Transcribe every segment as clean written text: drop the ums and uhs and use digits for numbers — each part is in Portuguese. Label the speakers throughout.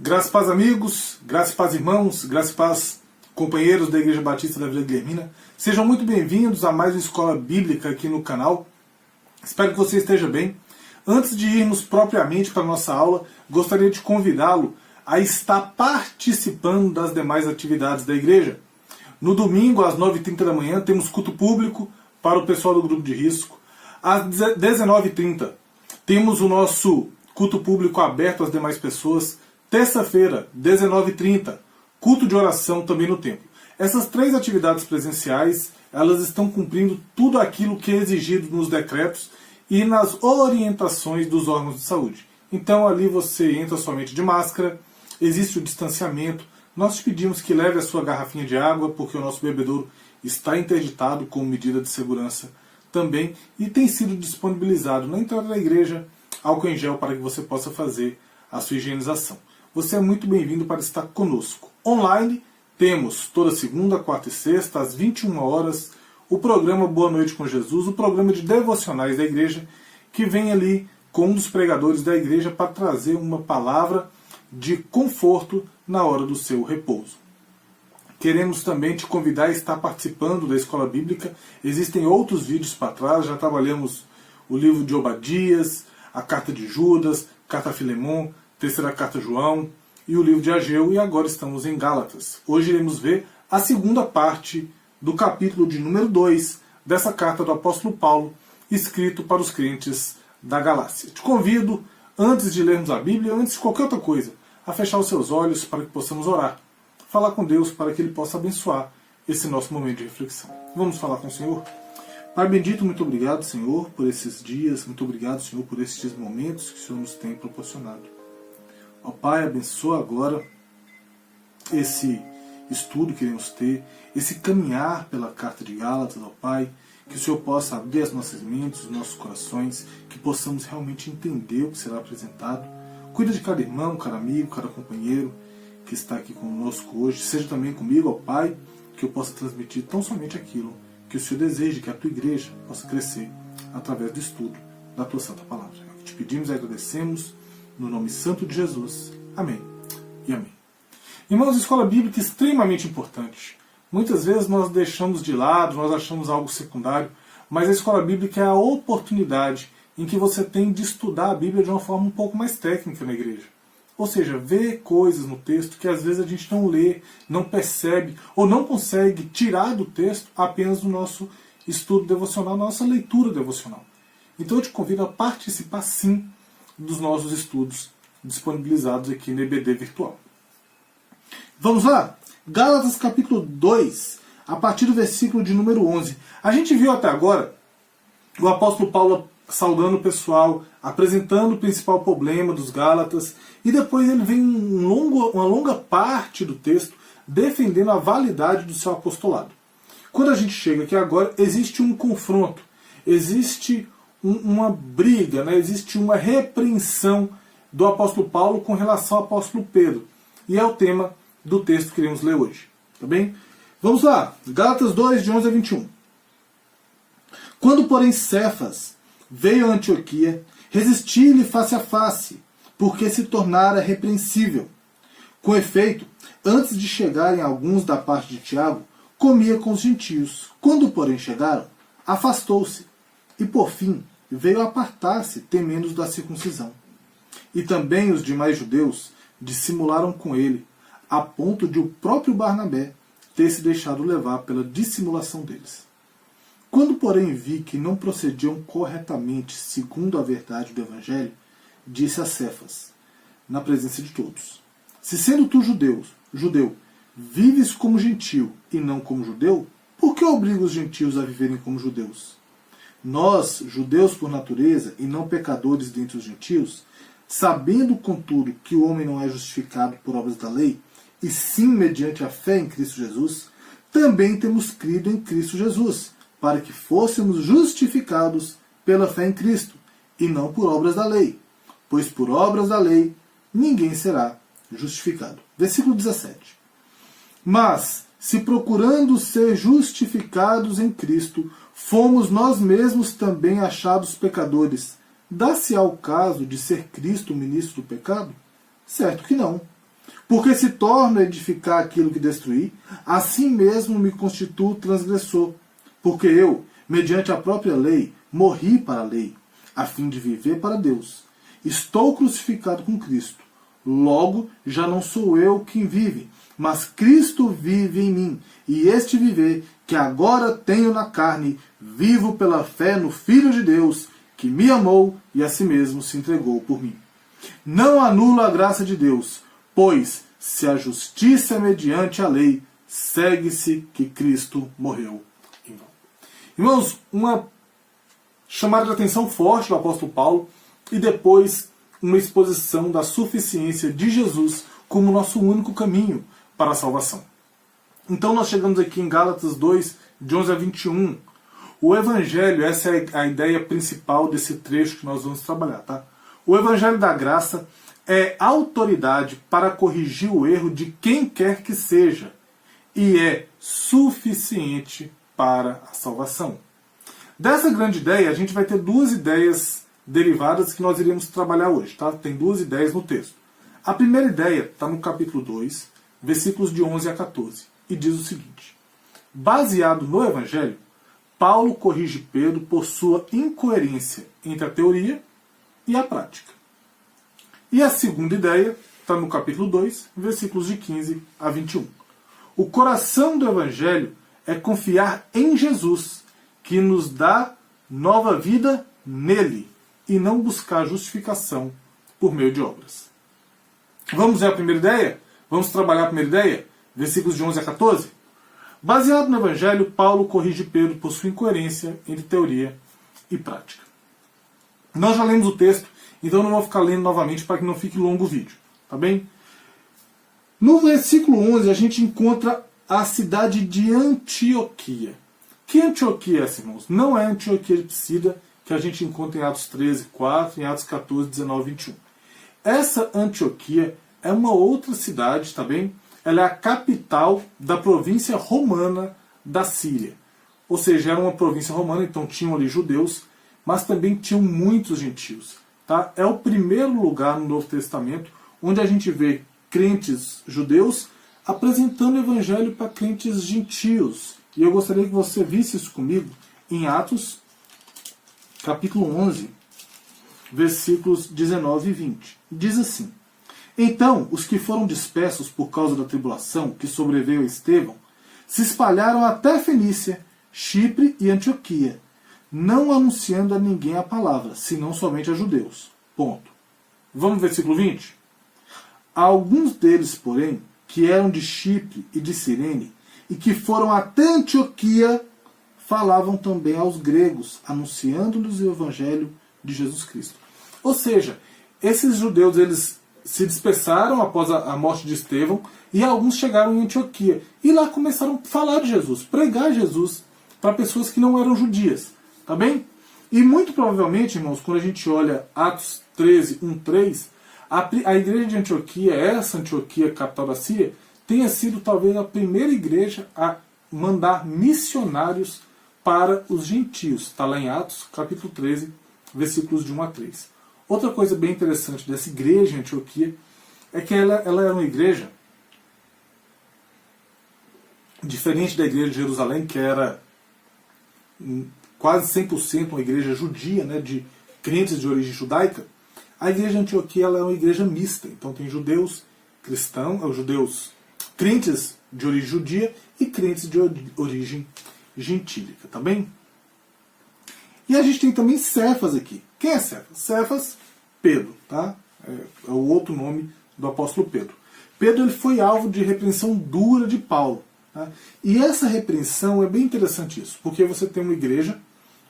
Speaker 1: Graças e paz, amigos, graças e paz, irmãos, graças e paz, companheiros da Igreja Batista da Vila Guilhermina. Sejam muito bem-vindos a mais uma Escola Bíblica aqui no canal. Espero que você esteja bem. Antes de irmos propriamente para a nossa aula, gostaria de convidá-lo a estar participando das demais atividades da igreja. No domingo, às 9h30 da manhã, temos culto público para o pessoal do grupo de risco. Às 19h30, temos o nosso culto público aberto às demais pessoas. Terça-feira, 19h30, culto de oração também no templo. Essas três atividades presenciais, elas estão cumprindo tudo aquilo que é exigido nos decretos e nas orientações dos órgãos de saúde. Então ali você entra somente de máscara, existe o distanciamento. Nós te pedimos que leve a sua garrafinha de água, porque o nosso bebedouro está interditado como medida de segurança também, e tem sido disponibilizado na entrada da igreja álcool em gel para que você possa fazer a sua higienização. Você é muito bem-vindo para estar conosco. Online, temos toda segunda, quarta e sexta, às 21 horas, o programa Boa Noite com Jesus, o programa de devocionais da igreja, que vem ali com um dos pregadores da igreja para trazer uma palavra de conforto na hora do seu repouso. Queremos também te convidar a estar participando da Escola Bíblica. Existem outros vídeos para trás, já trabalhamos o livro de Obadias, a carta de Judas, carta a Filemon, terceira carta a João e o livro de Ageu, e agora estamos em Gálatas. Hoje iremos ver a segunda parte do capítulo de número 2 dessa carta do apóstolo Paulo, escrito para os crentes da Galácia. Te convido, antes de lermos a Bíblia, antes de qualquer outra coisa, a fechar os seus olhos para que possamos orar. Falar com Deus para que Ele possa abençoar esse nosso momento de reflexão. Vamos falar com o Senhor? Pai bendito, muito obrigado, Senhor, por esses dias. Muito obrigado, Senhor, por esses momentos que o Senhor nos tem proporcionado. Ó Pai, abençoa agora esse estudo que iremos ter, esse caminhar pela carta de Gálatas, ó Pai, que o Senhor possa abrir as nossas mentes, os nossos corações, que possamos realmente entender o que será apresentado. Cuida de cada irmão, cada amigo, cada companheiro que está aqui conosco hoje. Seja também comigo, ó Pai, que eu possa transmitir tão somente aquilo que o Senhor deseja, que a Tua igreja possa crescer através do estudo da Tua Santa Palavra. É o que te pedimos e agradecemos, no nome santo de Jesus. Amém e amém. Irmãos, a escola bíblica é extremamente importante. Muitas vezes nós deixamos de lado, nós achamos algo secundário, mas a escola bíblica é a oportunidade em que você tem de estudar a Bíblia de uma forma um pouco mais técnica na igreja. Ou seja, ver coisas no texto que às vezes a gente não lê, não percebe, ou não consegue tirar do texto apenas do nosso estudo devocional, nossa leitura devocional. Então eu te convido a participar sim dos nossos estudos disponibilizados aqui no EBD Virtual. Vamos lá? Gálatas capítulo 2, a partir do versículo de número 11. A gente viu até agora o apóstolo Paulo saudando o pessoal, apresentando o principal problema dos Gálatas, e depois ele vem uma longa parte do texto defendendo a validade do seu apostolado. Quando a gente chega aqui agora, existe um confronto, existe uma briga, né? Existe uma repreensão do apóstolo Paulo com relação ao apóstolo Pedro. E é o tema do texto que iremos ler hoje. Tá bem? Vamos lá. Gálatas 2, de 11 a 21. Quando, porém, Cefas veio a Antioquia, resisti-lhe face a face, porque se tornara repreensível. Com efeito, antes de chegarem alguns da parte de Tiago, comia com os gentios. Quando, porém, chegaram, afastou-se, e por fim veio apartar-se, temendo os da circuncisão. E também os demais judeus dissimularam com ele, a ponto de o próprio Barnabé ter se deixado levar pela dissimulação deles. Quando, porém, vi que não procediam corretamente segundo a verdade do Evangelho, disse a Cefas, na presença de todos: se sendo tu judeu, vives como gentio e não como judeu, por que obriga os gentios a viverem como judeus? Nós, judeus por natureza e não pecadores dentre os gentios, sabendo, contudo, que o homem não é justificado por obras da lei, e sim mediante a fé em Cristo Jesus, também temos crido em Cristo Jesus, para que fôssemos justificados pela fé em Cristo, e não por obras da lei, pois por obras da lei ninguém será justificado. Versículo 17. Mas, se procurando ser justificados em Cristo, fomos nós mesmos também achados pecadores, dá-se ao caso de ser Cristo o ministro do pecado? Certo que não. Porque se torno a edificar aquilo que destruí, assim mesmo me constituo transgressor. Porque eu, mediante a própria lei, morri para a lei, a fim de viver para Deus. Estou crucificado com Cristo. Logo, já não sou eu quem vive, mas Cristo vive em mim. E este viver, que agora tenho na carne, vivo pela fé no Filho de Deus, que me amou e a si mesmo se entregou por mim. Não anulo a graça de Deus, pois, se a justiça é mediante a lei, segue-se que Cristo morreu em vão. Irmãos, uma chamada de atenção forte do apóstolo Paulo e depois uma exposição da suficiência de Jesus como nosso único caminho para a salvação. Então nós chegamos aqui em Gálatas 2, de 11 a 21. O Evangelho, essa é a ideia principal desse trecho que nós vamos trabalhar, tá? O Evangelho da Graça é autoridade para corrigir o erro de quem quer que seja e é suficiente para a salvação. Dessa grande ideia, a gente vai ter duas ideias derivadas que nós iremos trabalhar hoje, tá? Tem duas ideias no texto. A primeira ideia está no capítulo 2, versículos de 11 a 14, e diz o seguinte: baseado no Evangelho, Paulo corrige Pedro por sua incoerência entre a teoria e a prática. E a segunda ideia está no capítulo 2, versículos de 15 a 21. O coração do Evangelho é confiar em Jesus, que nos dá nova vida nele, e não buscar justificação por meio de obras. Vamos ver a primeira ideia? Vamos trabalhar a primeira ideia? Versículos de 11 a 14? Baseado no Evangelho, Paulo corrige Pedro por sua incoerência entre teoria e prática. Nós já lemos o texto, então não vou ficar lendo novamente para que não fique longo o vídeo. Tá bem? No versículo 11 a gente encontra a cidade de Antioquia. Que Antioquia é essa, irmãos? Não é a Antioquia de Psida, que a gente encontra em Atos 13, 4, em Atos 14, 19 e 21. Essa Antioquia é uma outra cidade, tá bem? Ela é a capital da província romana da Síria. Ou seja, era uma província romana, então tinham ali judeus, mas também tinham muitos gentios. Tá? É o primeiro lugar no Novo Testamento onde a gente vê crentes judeus apresentando o evangelho para crentes gentios. E eu gostaria que você visse isso comigo em Atos, capítulo 11, versículos 19 e 20. Diz assim: então, os que foram dispersos por causa da tribulação que sobreveio a Estevão, se espalharam até Fenícia, Chipre e Antioquia, não anunciando a ninguém a palavra, senão somente a judeus. Ponto. Vamos ao versículo 20? Alguns deles, porém, que eram de Chipre e de Cirene, e que foram até Antioquia, falavam também aos gregos, anunciando-lhes o evangelho de Jesus Cristo. Ou seja, esses judeus, eles se dispersaram após a morte de Estevão, e alguns chegaram em Antioquia. E lá começaram a falar de Jesus, pregar Jesus para pessoas que não eram judias. Tá bem? E muito provavelmente, irmãos, quando a gente olha Atos 13, 1, 3, a igreja de Antioquia, essa Antioquia, capital da Síria, tenha sido talvez a primeira igreja a mandar missionários para os gentios. Está lá em Atos, capítulo 13, versículos de 1 a 3. Outra coisa bem interessante dessa igreja em Antioquia é que ela era uma igreja diferente da igreja de Jerusalém, que era quase 100% uma igreja judia, né, de crentes de origem judaica. A igreja de Antioquia ela é uma igreja mista, então tem judeus cristãos, judeus crentes de origem judia e crentes de origem gentílica, tá bem? E a gente tem também Cefas aqui. Quem é Cefas? Cefas, Pedro, tá? É o outro nome do apóstolo Pedro. Pedro ele foi alvo de repreensão dura de Paulo. Tá? E essa repreensão é bem interessante isso, porque você tem uma igreja,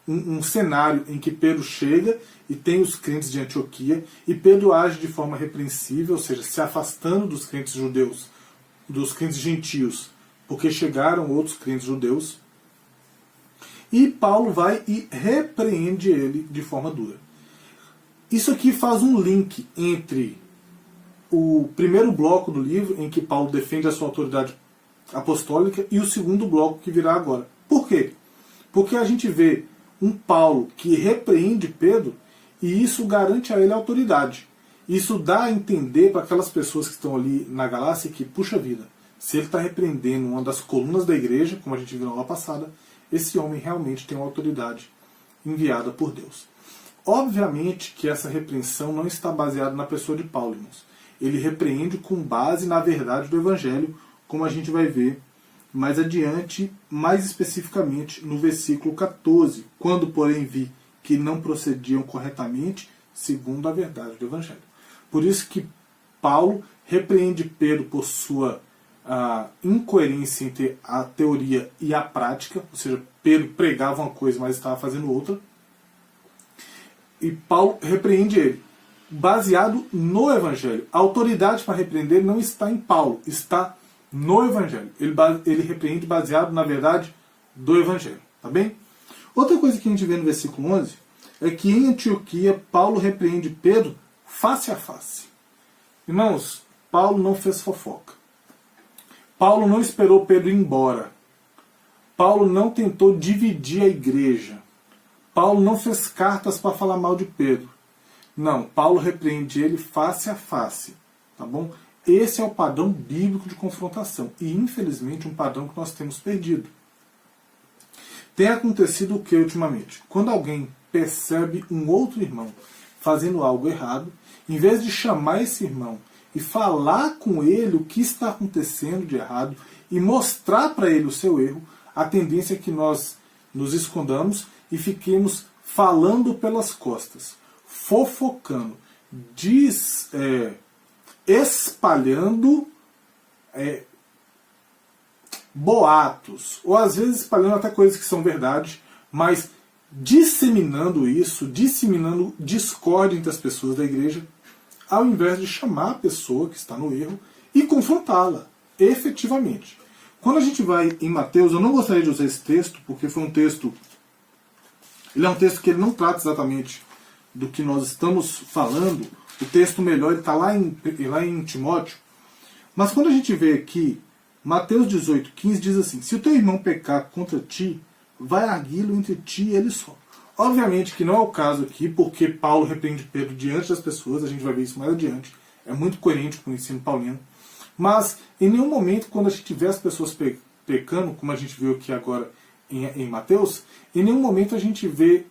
Speaker 1: um cenário em que Pedro chega e tem os crentes de Antioquia, e Pedro age de forma repreensível, ou seja, se afastando dos crentes judeus, dos crentes gentios, porque chegaram outros crentes judeus, e Paulo vai e repreende ele de forma dura. Isso aqui faz um link entre o primeiro bloco do livro, em que Paulo defende a sua autoridade apostólica, e o segundo bloco que virá agora. Por quê? Porque a gente vê um Paulo que repreende Pedro, e isso garante a ele a autoridade. Isso dá a entender para aquelas pessoas que estão ali na galáxia que, puxa vida, se ele está repreendendo uma das colunas da igreja, como a gente viu na aula passada, esse homem realmente tem uma autoridade enviada por Deus. Obviamente que essa repreensão não está baseada na pessoa de Paulo, irmãos. Ele repreende com base na verdade do Evangelho, como a gente vai ver mais adiante, mais especificamente no versículo 14. Quando, porém, vi que não procediam corretamente segundo a verdade do Evangelho. Por isso que Paulo repreende Pedro por sua incoerência entre a teoria e a prática, ou seja, Pedro pregava uma coisa, mas estava fazendo outra. E Paulo repreende ele, baseado no Evangelho. A autoridade para repreender não está em Paulo, está no Evangelho. Ele repreende baseado na verdade do Evangelho. Tá bem? Outra coisa que a gente vê no versículo 11 é que em Antioquia Paulo repreende Pedro face a face. Irmãos, Paulo não fez fofoca. Paulo não esperou Pedro ir embora. Paulo não tentou dividir a igreja. Paulo não fez cartas para falar mal de Pedro. Não, Paulo repreende ele face a face. Tá bom? Esse é o padrão bíblico de confrontação. E, infelizmente, um padrão que nós temos perdido. Tem acontecido o que ultimamente? Quando alguém percebe um outro irmão fazendo algo errado, em vez de chamar esse irmão e falar com ele o que está acontecendo de errado e mostrar para ele o seu erro, a tendência é que nós nos escondamos e fiquemos falando pelas costas, fofocando, espalhando boatos, ou às vezes espalhando até coisas que são verdade, mas disseminando isso, disseminando discórdia entre as pessoas da igreja, ao invés de chamar a pessoa que está no erro e confrontá-la, efetivamente. Quando a gente vai em Mateus, eu não gostaria de usar esse texto, porque foi um texto... Ele é um texto que ele não trata exatamente do que nós estamos falando. O texto melhor está lá em Timóteo. Mas quando a gente vê aqui, Mateus 18:15 diz assim: se o teu irmão pecar contra ti, vai arguí-lo entre ti e ele só. Obviamente que não é o caso aqui, porque Paulo repreende Pedro diante das pessoas, a gente vai ver isso mais adiante. É muito coerente com o ensino paulino. Mas em nenhum momento, quando a gente vê as pessoas pecando, como a gente viu aqui agora em Mateus, em nenhum momento a gente vê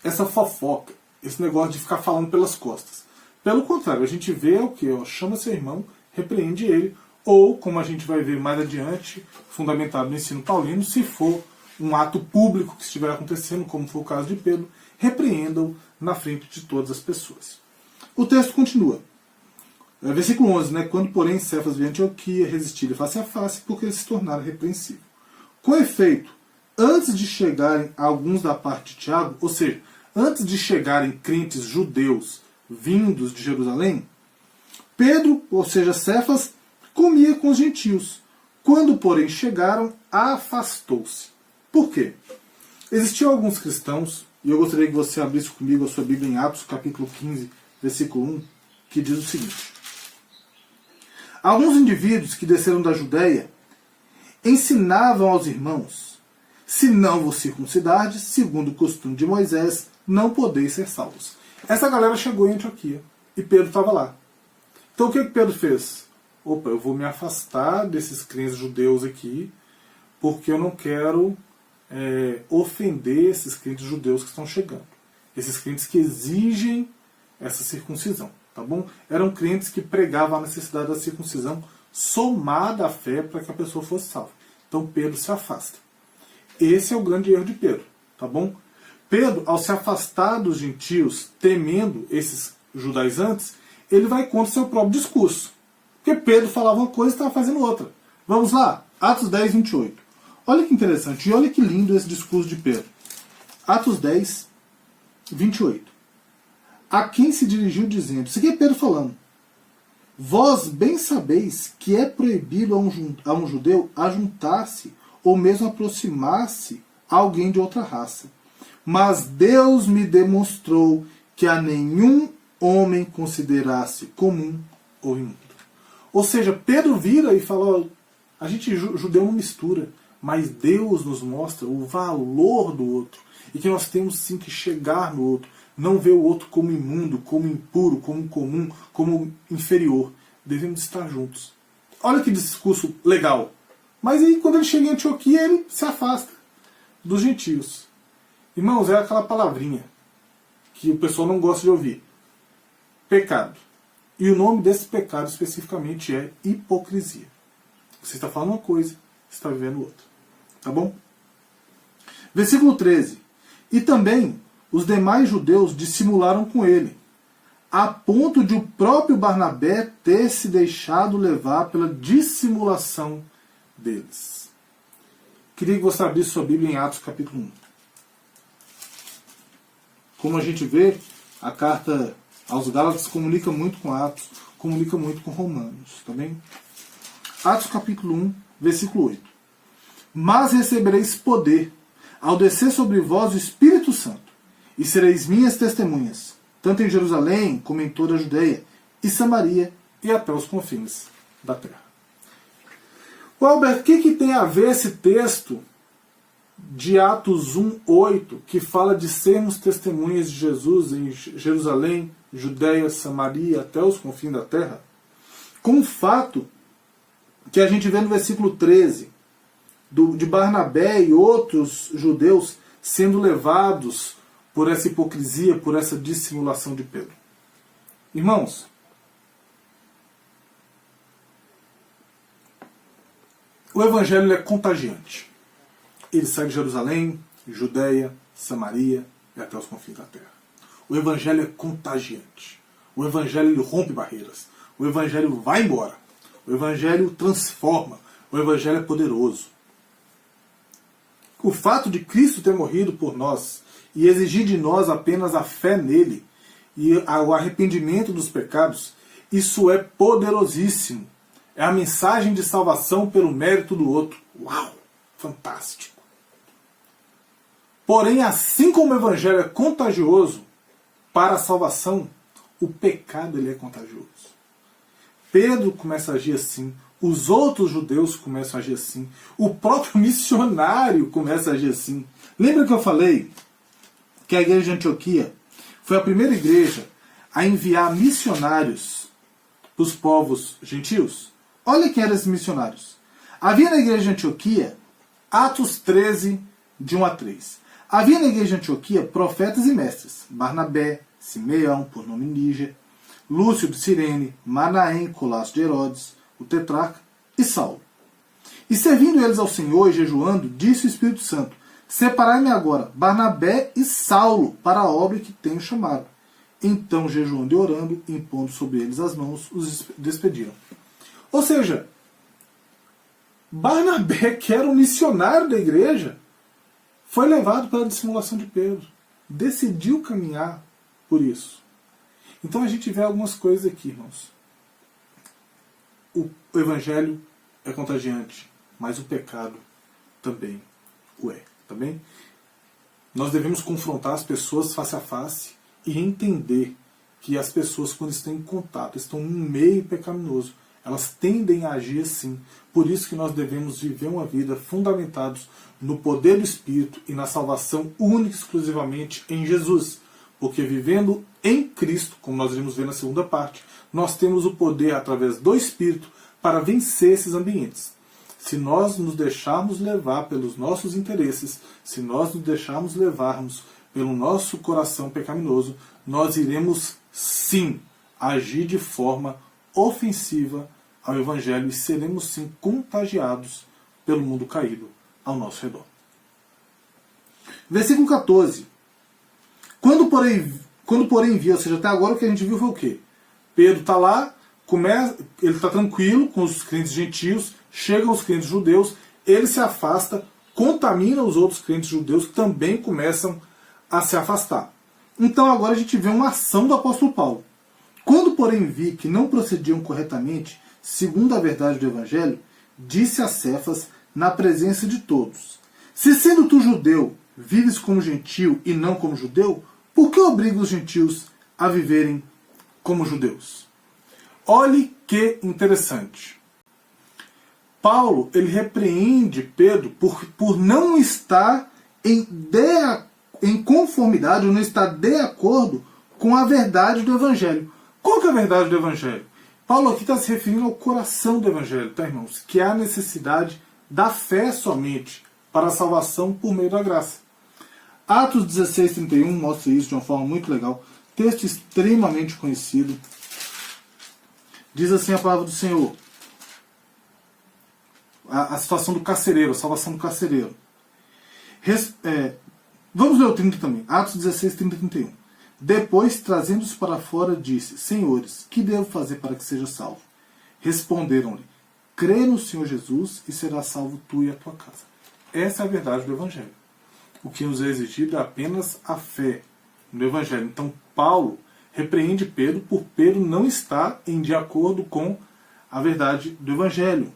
Speaker 1: essa fofoca, esse negócio de ficar falando pelas costas. Pelo contrário, a gente vê o que? Chama seu irmão, repreende ele, ou, como a gente vai ver mais adiante, fundamentado no ensino paulino, se for um ato público que estiver acontecendo, como foi o caso de Pedro, repreendam na frente de todas as pessoas. O texto continua. Versículo 11, né? Quando, porém, Cefas veio a Antioquia, resistir face a face, porque eles se tornaram repreensíveis. Com efeito, antes de chegarem alguns da parte de Tiago, ou seja, antes de chegarem crentes judeus vindos de Jerusalém, Pedro, ou seja, Cefas, comia com os gentios. Quando, porém, chegaram, afastou-se. Por quê? Existiam alguns cristãos, e eu gostaria que você abrisse comigo a sua Bíblia em Atos, capítulo 15, versículo 1, que diz o seguinte: alguns indivíduos que desceram da Judéia ensinavam aos irmãos: se não vos circuncidardes, segundo o costume de Moisés, não podeis ser salvos. Essa galera chegou em Antioquia, e Pedro estava lá. Então o que Pedro fez? Opa, eu vou me afastar desses crentes judeus aqui, porque eu não quero ofender esses crentes judeus que estão chegando. Esses crentes que exigem essa circuncisão. Tá bom? Eram crentes que pregavam a necessidade da circuncisão somada à fé para que a pessoa fosse salva. Então Pedro se afasta. Esse é o grande erro de Pedro. Tá bom? Pedro, ao se afastar dos gentios, temendo esses judaizantes, ele vai contra o seu próprio discurso. Porque Pedro falava uma coisa e estava fazendo outra. Vamos lá, Atos 10, 28. Olha que interessante e olha que lindo esse discurso de Pedro. Atos 10, 28. A quem se dirigiu dizendo, isso aqui é Pedro falando: vós bem sabeis que é proibido a um judeu ajuntar-se ou mesmo aproximar-se a alguém de outra raça. Mas Deus me demonstrou que a nenhum homem considerasse comum ou imundo. Ou seja, Pedro vira e fala: a gente judeu não mistura, mas Deus nos mostra o valor do outro e que nós temos sim que chegar no outro, não ver o outro como imundo, como impuro, como comum, como inferior. Devemos estar juntos. Olha que discurso legal. Mas aí quando ele chega em Antioquia, ele se afasta dos gentios. Irmãos, é aquela palavrinha que o pessoal não gosta de ouvir. Pecado. E o nome desse pecado especificamente é hipocrisia. Você está falando uma coisa, você está vivendo outra. Tá bom? Versículo 13. E também os demais judeus dissimularam com ele, a ponto de o próprio Barnabé ter se deixado levar pela dissimulação deles. Queria que você abrisse sua Bíblia em Atos capítulo 1. Como a gente vê, a carta aos Gálatas comunica muito com Atos, comunica muito com Romanos, tá bem? Atos capítulo 1, versículo 8. Mas recebereis poder ao descer sobre vós o Espírito Santo, e sereis minhas testemunhas, tanto em Jerusalém como em toda a Judeia e Samaria e até os confins da terra. Albert, o que tem a ver esse texto de Atos 1:8, que fala de sermos testemunhas de Jesus em Jerusalém, Judeia, Samaria, até os confins da terra, com o fato que a gente vê no versículo 13, de Barnabé e outros judeus sendo levados por essa hipocrisia, por essa dissimulação de Pedro? Irmãos, o evangelho é contagiante. Ele sai de Jerusalém, Judeia, Samaria e até os confins da terra. O evangelho é contagiante. O evangelho ele rompe barreiras. O evangelho vai embora. O evangelho transforma. O evangelho é poderoso. O fato de Cristo ter morrido por nós e exigir de nós apenas a fé nele e o arrependimento dos pecados, isso é poderosíssimo. É a mensagem de salvação pelo mérito do outro. Uau! Fantástico! Porém, assim como o evangelho é contagioso para a salvação, o pecado ele é contagioso. Pedro começa a agir assim, os outros judeus começam a agir assim, o próprio missionário começa a agir assim. Lembra que eu falei que a igreja de Antioquia foi a primeira igreja a enviar missionários para os povos gentios? Olha quem eram esses missionários. Havia na igreja de Antioquia, Atos 13, de 1 a 3. Havia na igreja de Antioquia profetas e mestres, Barnabé, Simeão, por nome Níger, Lúcio de Cirene, Manaém, Colasso de Herodes, o tetrarca, e Saulo. E servindo eles ao Senhor e jejuando, disse o Espírito Santo: separai-me agora, Barnabé e Saulo, para a obra que tenho chamado. Então, jejuando e orando, impondo sobre eles as mãos, os despediram. Ou seja, Barnabé, que era um missionário da igreja, foi levado pela dissimulação de Pedro. Decidiu caminhar por isso. Então a gente vê algumas coisas aqui, irmãos. O evangelho é contagiante, mas o pecado também o é. Tá bem? Nós devemos confrontar as pessoas face a face e entender que as pessoas, quando estão em contato, estão num meio pecaminoso, elas tendem a agir assim. Por isso que nós devemos viver uma vida fundamentados no poder do Espírito e na salvação única e exclusivamente em Jesus. Porque vivendo em Cristo, como nós iremos ver na segunda parte, nós temos o poder, através do Espírito, para vencer esses ambientes. Se nós nos deixarmos levar pelos nossos interesses, se nós nos deixarmos levarmos pelo nosso coração pecaminoso, nós iremos sim agir de forma ofensiva ao Evangelho e seremos sim contagiados pelo mundo caído ao nosso redor. Versículo 14. Quando porém viu, ou seja, até agora o que a gente viu foi o quê? Pedro está lá, ele está tranquilo com os crentes gentios, chegam os crentes judeus, ele se afasta, contamina os outros crentes judeus que também começam a se afastar. Então agora a gente vê uma ação do apóstolo Paulo. Quando porém vi que não procediam corretamente, segundo a verdade do Evangelho, disse a Cefas na presença de todos: se sendo tu judeu, vives como gentio e não como judeu, por que obriga os gentios a viverem como judeus? Olhe que interessante. Paulo ele repreende Pedro por não estar em conformidade ou não está de acordo com a verdade do Evangelho. Qual que é a verdade do Evangelho? Paulo aqui está se referindo ao coração do Evangelho, tá, irmãos? Que é a necessidade da fé somente para a salvação por meio da graça. Atos 16:31 mostra isso de uma forma muito legal. Texto extremamente conhecido. Diz assim a palavra do Senhor. A situação do carcereiro, a salvação do carcereiro. Vamos ler o 30 também. Atos 16:30-31. Depois, trazendo-os para fora, disse: Senhores, que devo fazer para que seja salvo? Responderam-lhe: crê no Senhor Jesus e será salvo tu e a tua casa. Essa é a verdade do Evangelho. O que nos é exigido é apenas a fé no Evangelho. Então, Paulo repreende Pedro por Pedro não estar de acordo com a verdade do Evangelho.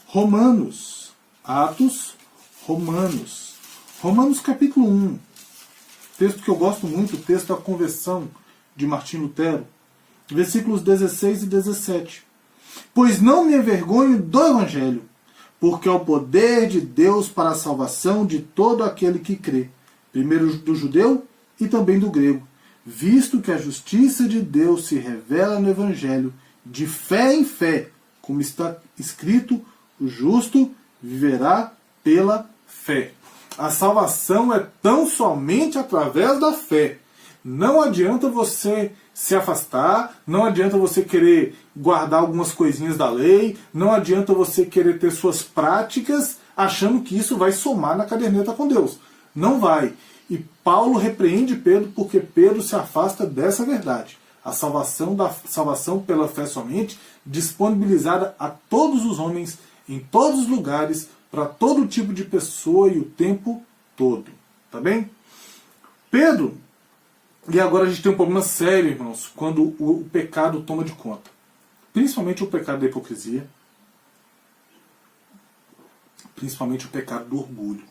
Speaker 1: Romanos, Atos, Romanos capítulo 1. Texto que eu gosto muito, o texto da conversão de Martim Lutero. Versículos 16 e 17. Pois não me envergonho do Evangelho, porque é o poder de Deus para a salvação de todo aquele que crê, primeiro do judeu e também do grego, visto que a justiça de Deus se revela no Evangelho, de fé em fé, como está escrito, o justo viverá pela fé. A salvação é tão somente através da fé. Não adianta você se afastar, não adianta você querer guardar algumas coisinhas da lei, não adianta você querer ter suas práticas achando que isso vai somar na caderneta com Deus. Não vai. E Paulo repreende Pedro porque Pedro se afasta dessa verdade. A salvação pela fé somente, disponibilizada a todos os homens, em todos os lugares, para todo tipo de pessoa e o tempo todo. Tá bem? Pedro, e agora a gente tem um problema sério, irmãos, quando o pecado toma de conta. Principalmente o pecado da hipocrisia. Principalmente o pecado do orgulho.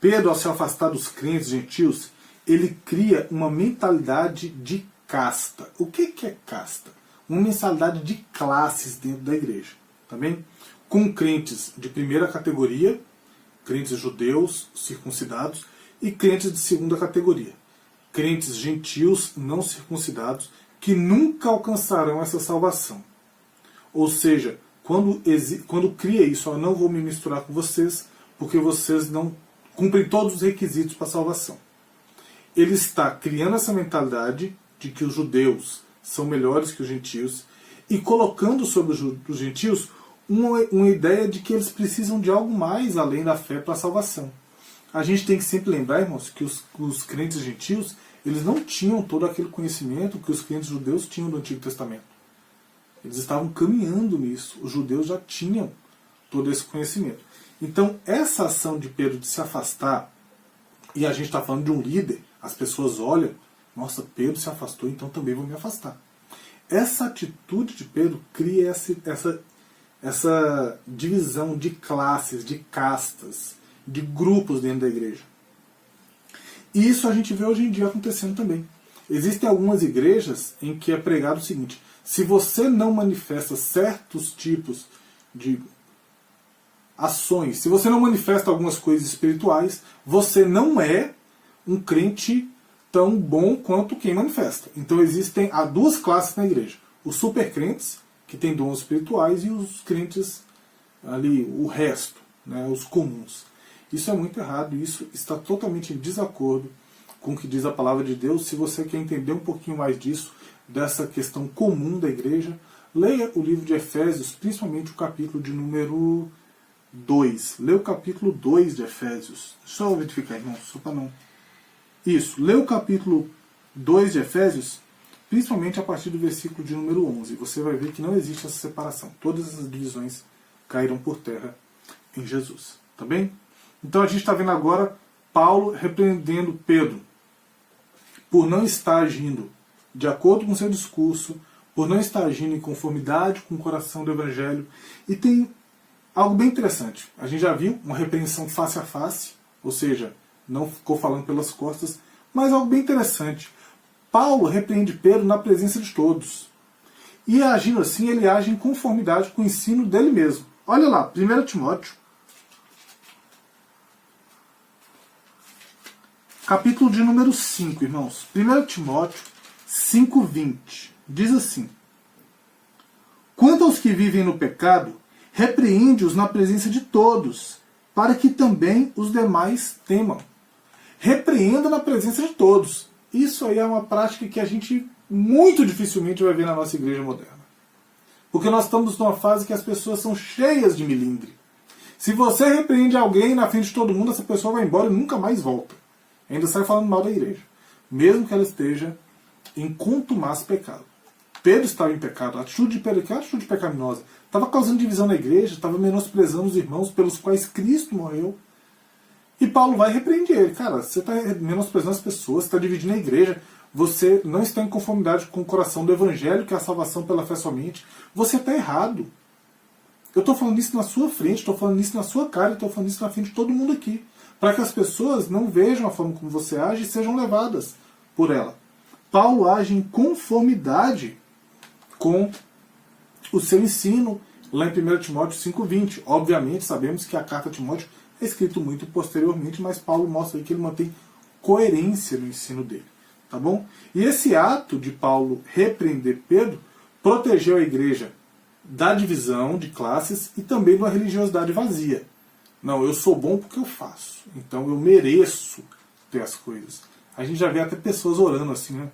Speaker 1: Pedro, ao se afastar dos crentes gentios, ele cria uma mentalidade de casta. O que é casta? Uma mentalidade de classes dentro da igreja. Tá bem? Com crentes de primeira categoria, crentes judeus circuncidados, e crentes de segunda categoria, crentes gentios não circuncidados, que nunca alcançarão essa salvação. Ou seja, quando cria isso, eu não vou me misturar com vocês, porque vocês não cumprem todos os requisitos para a salvação. Ele está criando essa mentalidade de que os judeus são melhores que os gentios, e colocando sobre os gentios uma ideia de que eles precisam de algo mais além da fé para a salvação. A gente tem que sempre lembrar, irmãos, que os crentes gentios, eles não tinham todo aquele conhecimento que os crentes judeus tinham do Antigo Testamento. Eles estavam caminhando nisso. Os judeus já tinham todo esse conhecimento. Então, essa ação de Pedro de se afastar, e a gente está falando de um líder, as pessoas olham, nossa, Pedro se afastou, então também vou me afastar. Essa atitude de Pedro cria essa divisão de classes, de castas, de grupos dentro da igreja. E isso a gente vê hoje em dia acontecendo também. Existem algumas igrejas em que é pregado o seguinte: se você não manifesta certos tipos de ações, se você não manifesta algumas coisas espirituais, você não é um crente tão bom quanto quem manifesta. Então há duas classes na igreja: os supercrentes, que têm dons espirituais, e os crentes ali, o resto, né, os comuns. Isso é muito errado, isso está totalmente em desacordo com o que diz a palavra de Deus. Se você quer entender um pouquinho mais disso, dessa questão comum da igreja, leia o livro de Efésios, principalmente o capítulo de número 2. Leia o capítulo 2 de Efésios. Deixa eu verificar, irmão, só para não... Isso, leia o capítulo 2 de Efésios, principalmente a partir do versículo de número 11. Você vai ver que não existe essa separação. Todas essas divisões caíram por terra em Jesus. Tá bem? Então a gente está vendo agora Paulo repreendendo Pedro por não estar agindo de acordo com seu discurso, por não estar agindo em conformidade com o coração do Evangelho. E tem algo bem interessante. A gente já viu uma repreensão face a face, ou seja, não ficou falando pelas costas, mas algo bem interessante. Paulo repreende Pedro na presença de todos. E agindo assim, ele age em conformidade com o ensino dele mesmo. Olha lá, 1 Timóteo. capítulo de número 5, irmãos. 1 Timóteo 5:20. Diz assim: quanto aos que vivem no pecado, repreende-os na presença de todos, para que também os demais temam. Repreenda na presença de todos. Isso aí é uma prática que a gente muito dificilmente vai ver na nossa igreja moderna. Porque nós estamos numa fase que as pessoas são cheias de milindre. Se você repreende alguém na frente de todo mundo, essa pessoa vai embora e nunca mais volta. Ainda sai falando mal da igreja. Mesmo que ela esteja em contumaz pecado. Pedro estava em pecado. A atitude de Pedro, que é uma atitude pecaminosa, estava causando divisão na igreja, estava menosprezando os irmãos pelos quais Cristo morreu. E Paulo vai repreender ele. Cara, você está menosprezando as pessoas, você está dividindo a igreja, você não está em conformidade com o coração do evangelho, que é a salvação pela fé somente. Você está errado. Eu estou falando isso na sua frente, estou falando isso na sua cara, estou falando isso na frente de todo mundo aqui. Para que as pessoas não vejam a forma como você age e sejam levadas por ela. Paulo age em conformidade com o seu ensino lá em 1 Timóteo 5:20. Obviamente sabemos que a carta a Timóteo é escrita muito posteriormente, mas Paulo mostra aí que ele mantém coerência no ensino dele. Tá bom? E esse ato de Paulo repreender Pedro protegeu a igreja da divisão de classes e também de uma religiosidade vazia. Não, eu sou bom porque eu faço. Então eu mereço ter as coisas. A gente já vê até pessoas orando assim, né?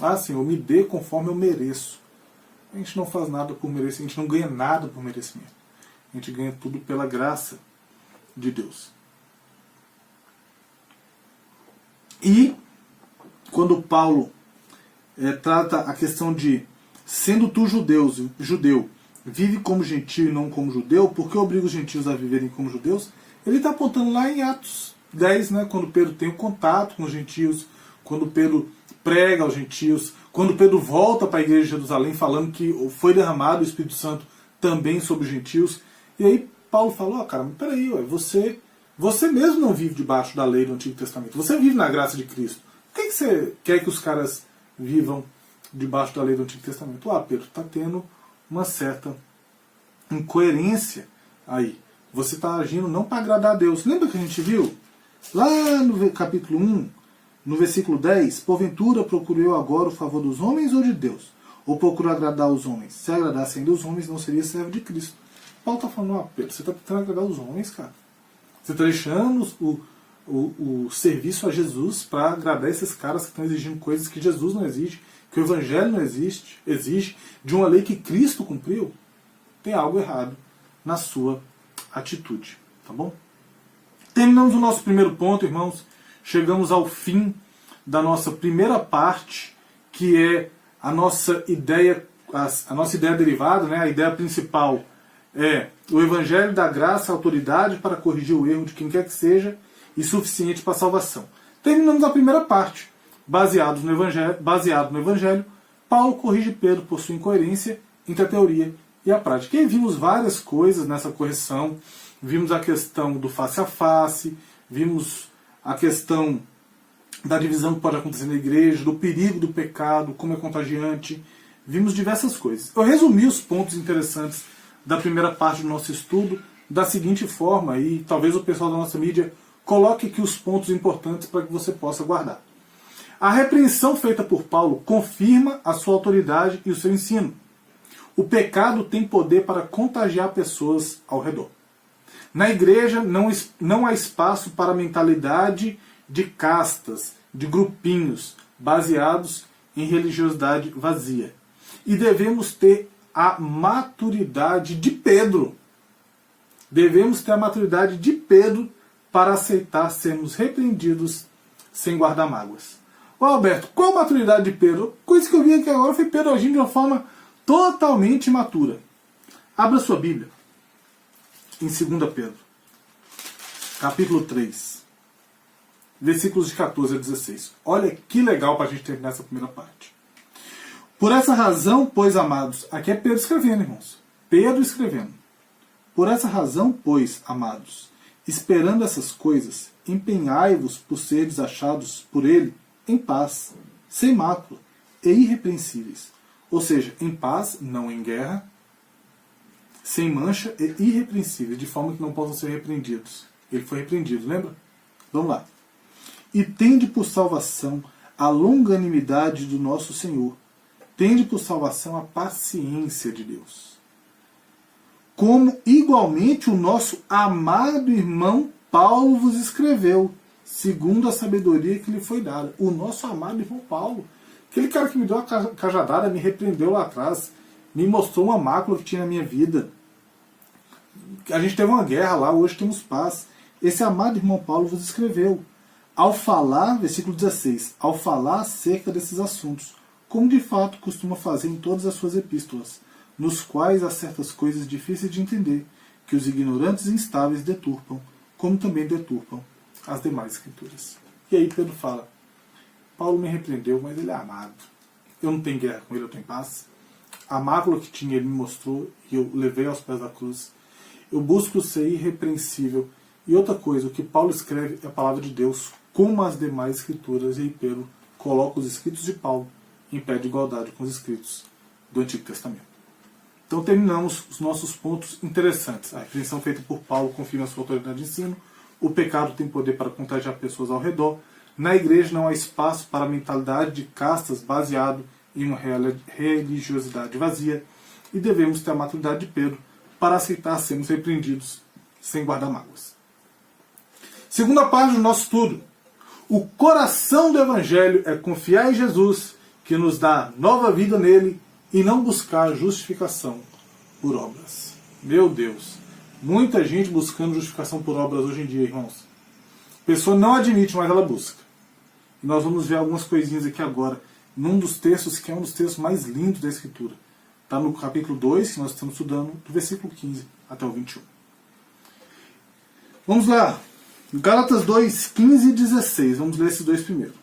Speaker 1: Ah, Senhor, me dê conforme eu mereço. A gente não faz nada por merecer, a gente não ganha nada por merecimento. A gente ganha tudo pela graça de Deus. E quando Paulo trata a questão de sendo tu judeu, vive como gentio e não como judeu, porque obriga os gentios a viverem como judeus, ele está apontando lá em Atos 10, né, quando Pedro tem o contato com os gentios, quando Pedro prega aos gentios, quando Pedro volta para a igreja de Jerusalém falando que foi derramado o Espírito Santo também sobre os gentios. E aí Paulo falou, cara, mas peraí, você mesmo não vive debaixo da lei do Antigo Testamento, você vive na graça de Cristo. Por que você quer que os caras vivam debaixo da lei do Antigo Testamento? Pedro, está tendo uma certa incoerência aí. Você está agindo não para agradar a Deus. Lembra que a gente viu? Lá no capítulo 1, no versículo 10, porventura procuro eu agora o favor dos homens ou de Deus? Ou procuro agradar os homens? Se agradasse ainda os homens, não seria servo de Cristo. Paulo está falando, Pedro, você está tentando agradar os homens, cara. Você está deixando o serviço a Jesus para agradar esses caras que estão exigindo coisas que Jesus não exige, que o Evangelho não exige, de uma lei que Cristo cumpriu. Tem algo errado na sua atitude, tá bom? Terminamos o nosso primeiro ponto, irmãos. Chegamos ao fim da nossa primeira parte, que é a nossa ideia derivada, né? A ideia principal é o Evangelho da graça, a autoridade para corrigir o erro de quem quer que seja e suficiente para a salvação. Terminamos a primeira parte. Baseado no Evangelho, Paulo corrige Pedro por sua incoerência entre a teoria e a prática. E vimos várias coisas nessa correção. Vimos a questão do face a face, vimos a questão da divisão que pode acontecer na igreja, do perigo do pecado, como é contagiante. Vimos diversas coisas. Eu resumi os pontos interessantes da primeira parte do nosso estudo da seguinte forma, e talvez o pessoal da nossa mídia coloque aqui os pontos importantes para que você possa guardar. A repreensão feita por Paulo confirma a sua autoridade e o seu ensino. O pecado tem poder para contagiar pessoas ao redor. Na igreja não há espaço para a mentalidade de castas, de grupinhos, baseados em religiosidade vazia. E devemos ter a maturidade de Pedro. Devemos ter a maturidade de Pedro para aceitar sermos repreendidos sem guardar mágoas. Alberto, qual a maturidade de Pedro? Coisa que eu vi aqui agora foi Pedro agindo de uma forma totalmente imatura. Abra sua Bíblia em 2 Pedro, capítulo 3, versículos de 14 a 16. Olha que legal para a gente terminar essa primeira parte. Por essa razão, pois, amados, aqui é Pedro escrevendo, irmãos. Pedro escrevendo. Por essa razão, pois, amados, esperando essas coisas, empenhai-vos por seres achados por ele em paz, sem mácula e irrepreensíveis. Ou seja, em paz, não em guerra, sem mancha e irrepreensíveis, de forma que não possam ser repreendidos. Ele foi repreendido, lembra? Vamos lá. e tende por salvação a longanimidade do nosso Senhor. Tende por salvação a paciência de Deus. Como igualmente o nosso amado irmão Paulo vos escreveu, segundo a sabedoria que lhe foi dada. O nosso amado irmão Paulo, aquele cara que me deu a cajadada, me repreendeu lá atrás, me mostrou uma mácula que tinha na minha vida. A gente teve uma guerra lá, hoje temos paz. Esse amado irmão Paulo vos escreveu. Ao falar, versículo 16, ao falar acerca desses assuntos, como de fato costuma fazer em todas as suas epístolas, nos quais há certas coisas difíceis de entender, que os ignorantes e instáveis deturpam, como também deturpam as demais escrituras. E aí Pedro fala, Paulo me repreendeu, mas ele é amado. Eu não tenho guerra com ele, eu tenho paz. A mácula que tinha ele me mostrou e eu levei aos pés da cruz. Eu busco ser irrepreensível. E outra coisa, o que Paulo escreve é a palavra de Deus, como as demais escrituras, e aí Pedro coloca os escritos de Paulo em pé de igualdade com os escritos do Antigo Testamento. Então terminamos os nossos pontos interessantes. A repreensão feita por Paulo confirma a sua autoridade de ensino. O pecado tem poder para contagiar pessoas ao redor. Na igreja não há espaço para a mentalidade de castas baseado em uma religiosidade vazia. E devemos ter a maturidade de Pedro para aceitar sermos repreendidos sem guardar mágoas. Segunda parte do nosso estudo. O coração do Evangelho é confiar em Jesus, que nos dá nova vida nele, e não buscar justificação por obras. Meu Deus, muita gente buscando justificação por obras hoje em dia, irmãos. A pessoa não admite, mas ela busca. E nós vamos ver algumas coisinhas aqui agora, num dos textos que é um dos textos mais lindos da Escritura. Está no capítulo 2, que nós estamos estudando, do versículo 15 até o 21. Vamos lá. Gálatas 2, 15 e 16. Vamos ler esses dois primeiro.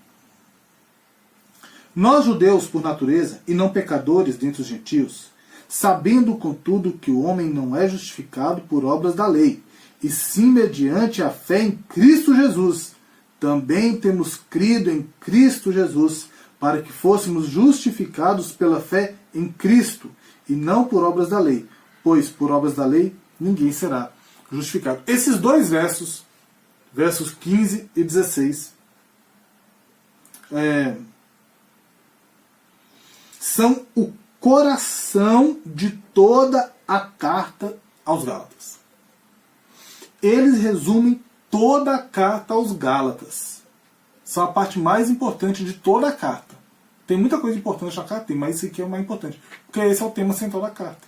Speaker 1: Nós, judeus por natureza, e não pecadores dentre os gentios, sabendo, contudo, que o homem não é justificado por obras da lei, e sim mediante a fé em Cristo Jesus, também temos crido em Cristo Jesus, para que fôssemos justificados pela fé em Cristo, e não por obras da lei, pois por obras da lei ninguém será justificado. Esses dois versos, versos 15 e 16, são o coração de toda a carta aos Gálatas. Eles resumem toda a carta aos Gálatas. São a parte mais importante de toda a carta. Tem muita coisa importante na carta, mas isso aqui é o mais importante. Porque esse é o tema central da carta.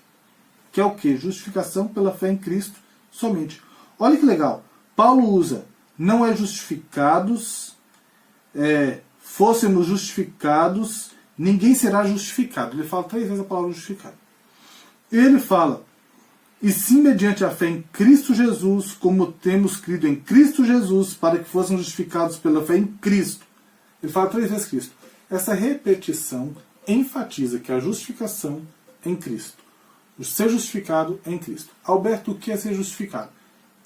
Speaker 1: Que é o quê? Justificação pela fé em Cristo somente. Olha que legal. Paulo usa, não é justificados, fôssemos justificados, ninguém será justificado. Ele fala 3 vezes a palavra justificado. Ele fala, e sim mediante a fé em Cristo Jesus, como temos crido em Cristo Jesus, para que fossem justificados pela fé em Cristo. Ele fala 3 vezes Cristo. Essa repetição enfatiza que a justificação é em Cristo. O ser justificado é em Cristo. Alberto, o que é ser justificado?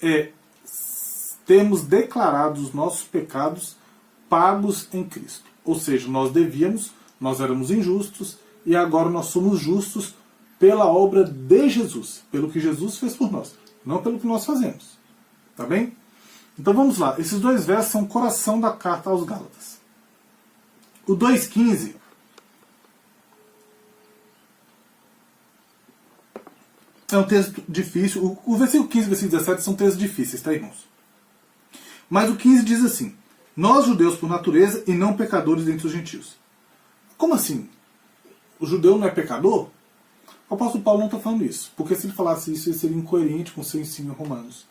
Speaker 1: É termos declarado os nossos pecados pagos em Cristo. Ou seja, nós devíamos, nós éramos injustos, e agora nós somos justos pela obra de Jesus, pelo que Jesus fez por nós, não pelo que nós fazemos. Tá bem? Então vamos lá. Esses dois versos são o coração da carta aos Gálatas. O 2,15 é um texto difícil. O versículo 15 e o versículo 17 são textos difíceis, tá, irmãos? Mas o 15 diz assim: nós, judeus por natureza, e não pecadores dentre os gentios. Como assim? O judeu não é pecador? O apóstolo Paulo não está falando isso. Porque se ele falasse isso, ele seria incoerente com o seu ensino em Romanos.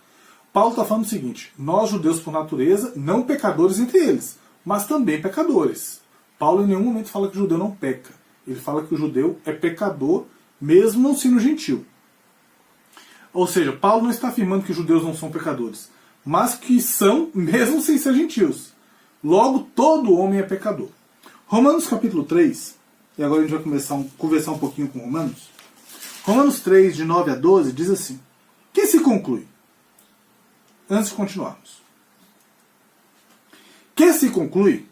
Speaker 1: Paulo está falando o seguinte: nós, judeus por natureza, não pecadores entre eles, mas também pecadores. Paulo em nenhum momento fala que o judeu não peca. Ele fala que o judeu é pecador, mesmo não sendo gentil. Ou seja, Paulo não está afirmando que os judeus não são pecadores, mas que são, mesmo sem ser gentios. Logo, todo homem é pecador. Romanos capítulo 3, e agora a gente vai conversar um pouquinho com Romanos. Romanos 3, de 9 a 12, diz assim: que se conclui? Antes de continuarmos. Que se conclui?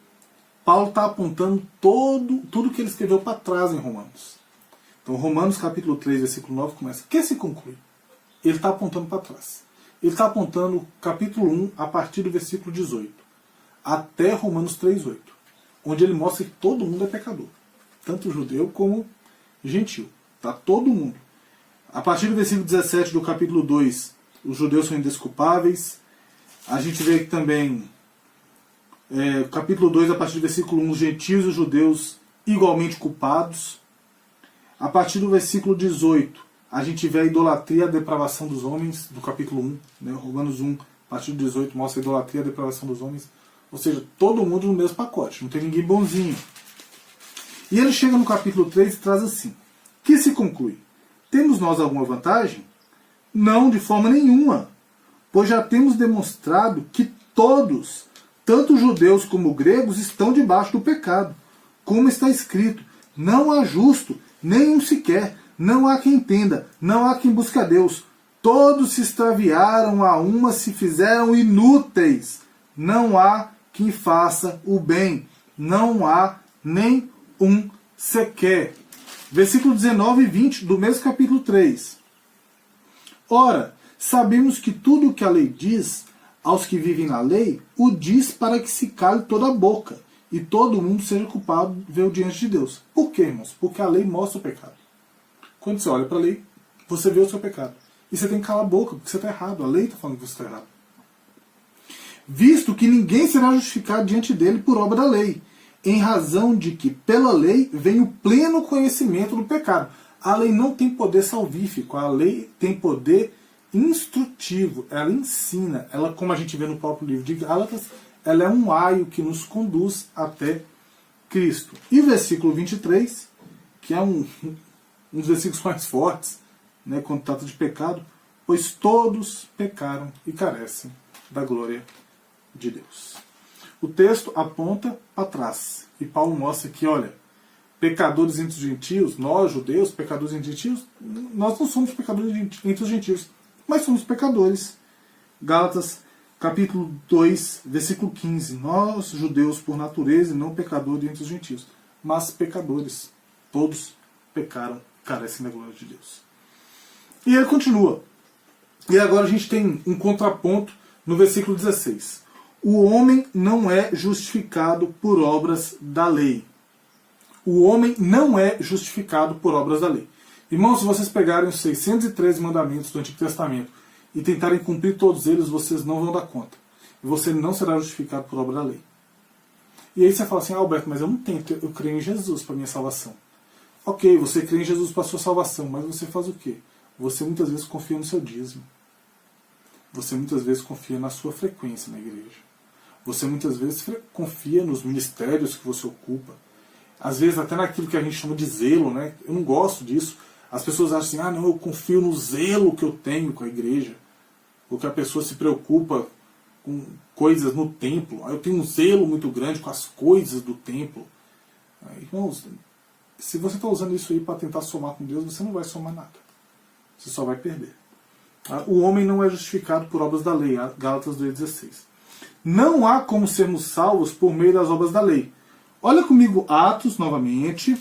Speaker 1: Paulo está apontando tudo que ele escreveu para trás em Romanos. Então, Romanos capítulo 3, versículo 9 começa: que se conclui? Ele está apontando para trás. Ele está apontando capítulo 1 a partir do versículo 18. até Romanos 3,8, onde ele mostra que todo mundo é pecador, tanto judeu como gentil, tá? Todo mundo. A partir do versículo 17 do capítulo 2, os judeus são indesculpáveis. A gente vê que também, capítulo 2, a partir do versículo 1, os gentios e os judeus igualmente culpados. A partir do versículo 18, a gente vê a idolatria e a depravação dos homens, do capítulo 1, né? Romanos 1, a partir do 18, mostra a idolatria e a depravação dos homens. Ou seja, todo mundo no mesmo pacote, não tem ninguém bonzinho. E ele chega no capítulo 3 e traz assim: que se conclui? Temos nós alguma vantagem? Não, de forma nenhuma, pois já temos demonstrado que todos, tanto judeus como gregos, estão debaixo do pecado. Como está escrito, não há justo, nenhum sequer, não há quem entenda, não há quem busque a Deus. Todos se extraviaram, a uma se fizeram inúteis. Não há quem faça o bem, não há nem um sequer. Versículo 19 e 20 do mesmo capítulo 3. Ora, sabemos que tudo o que a lei diz aos que vivem na lei, o diz para que se cale toda a boca e todo mundo seja culpado de ver diante de Deus. Por quê, irmãos? Porque a lei mostra o pecado. Quando você olha para a lei, você vê o seu pecado. E você tem que calar a boca, porque você está errado. A lei está falando que você está errado. Visto que ninguém será justificado diante dele por obra da lei, em razão de que pela lei vem o pleno conhecimento do pecado. A lei não tem poder salvífico, a lei tem poder instrutivo, ela ensina, ela, como a gente vê no próprio livro de Gálatas, ela é um aio que nos conduz até Cristo. E o versículo 23, que é um dos versículos mais fortes, né, quando trata de pecado, pois todos pecaram e carecem da glória de Deus. O texto aponta para trás. E Paulo mostra que, olha, pecadores entre os gentios, nós judeus, pecadores entre os gentios, nós não somos pecadores entre os gentios, mas somos pecadores. Gálatas, capítulo 2, versículo 15. Nós, judeus, por natureza, e não pecadores entre os gentios, mas pecadores. Todos pecaram, carecem da glória de Deus. E ele continua. E agora a gente tem um contraponto no versículo 16. O homem não é justificado por obras da lei. O homem não é justificado por obras da lei. Irmãos, se vocês pegarem os 613 mandamentos do Antigo Testamento e tentarem cumprir todos eles, vocês não vão dar conta. E você não será justificado por obra da lei. E aí você fala assim, Alberto, mas eu não tenho, eu creio em Jesus para minha salvação. Ok, você crê em Jesus para a sua salvação, mas você faz o quê? Você muitas vezes confia no seu dízimo. Você muitas vezes confia na sua frequência na igreja. Você muitas vezes confia nos ministérios que você ocupa. Às vezes até naquilo que a gente chama de zelo, né? Eu não gosto disso. As pessoas acham assim, não, eu confio no zelo que eu tenho com a igreja. Ou que a pessoa se preocupa com coisas no templo. Eu tenho um zelo muito grande com as coisas do templo. Irmãos, se você está usando isso aí para tentar somar com Deus, você não vai somar nada. Você só vai perder. O homem não é justificado por obras da lei. Gálatas 2,16. Não há como sermos salvos por meio das obras da lei. Olha comigo Atos, novamente,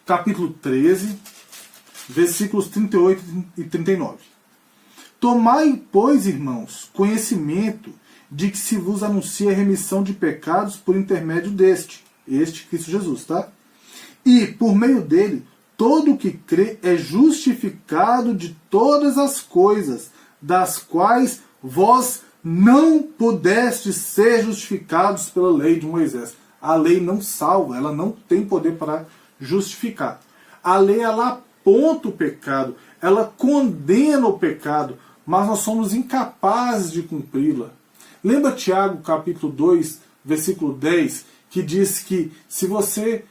Speaker 1: capítulo 13, versículos 38 e 39. Tomai, pois, irmãos, conhecimento de que se vos anuncia a remissão de pecados por intermédio deste Cristo Jesus, tá? E, por meio dele, todo o que crê é justificado de todas as coisas, das quais vós não pudestes ser justificados pela lei de Moisés. A lei não salva, ela não tem poder para justificar. A lei, ela aponta o pecado, ela condena o pecado, mas nós somos incapazes de cumpri-la. Lembra Tiago, capítulo 2, versículo 10, que diz que se você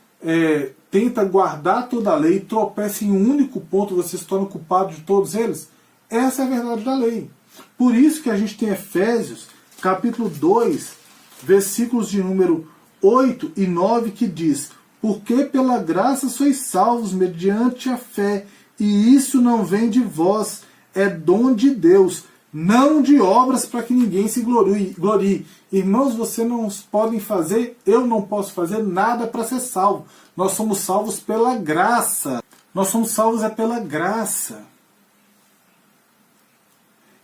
Speaker 1: tenta guardar toda a lei e tropeça em um único ponto, você se torna culpado de todos eles? Essa é a verdade da lei. Por isso que a gente tem Efésios, capítulo 2, versículos de número 8 e 9, que diz: porque pela graça sois salvos mediante a fé, e isso não vem de vós, é dom de Deus, não de obras para que ninguém se glorie. Irmãos, vocês não podem fazer, eu não posso fazer nada para ser salvo. Nós somos salvos pela graça. Nós somos salvos pela graça.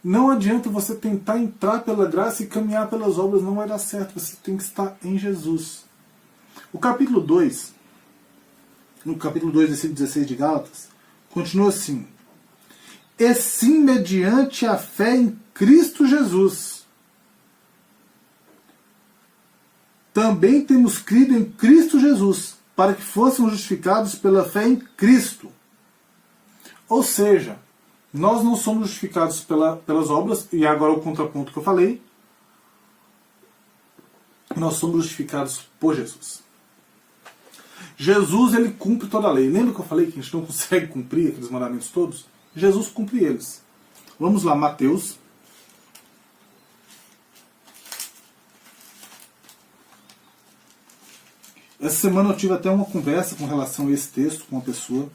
Speaker 1: Não adianta você tentar entrar pela graça e caminhar pelas obras, não vai dar certo. Você tem que estar em Jesus. O capítulo 2, no capítulo 2, versículo 16 de Gálatas, continua assim: e sim mediante a fé em Cristo Jesus. Também temos crido em Cristo Jesus, para que fôssemos justificados pela fé em Cristo. Ou seja, nós não somos justificados pelas obras, e agora o contraponto que eu falei, nós somos justificados por Jesus. Jesus, ele cumpre toda a lei. Lembra que eu falei que a gente não consegue cumprir aqueles mandamentos todos? Jesus cumpre eles. Vamos lá, Mateus. Essa semana eu tive até uma conversa com relação a esse texto com uma pessoa,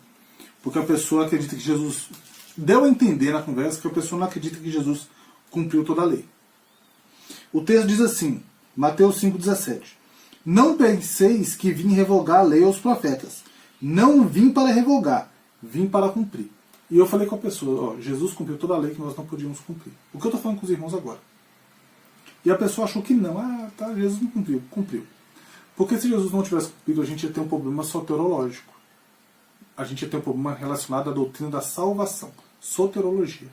Speaker 1: porque a pessoa acredita que Jesus... Deu a entender na conversa que a pessoa não acredita que Jesus cumpriu toda a lei. O texto diz assim, Mateus 5,17: não penseis que vim revogar a lei aos profetas. Não vim para revogar, vim para cumprir. E eu falei com a pessoa, ó, Jesus cumpriu toda a lei que nós não podíamos cumprir. O que eu estou falando com os irmãos agora? E a pessoa achou que não. Ah, tá, Jesus não cumpriu. Cumpriu. Porque se Jesus não tivesse cumprido, a gente ia ter um problema soterológico. A gente ia ter um problema relacionado à doutrina da salvação. Soterologia.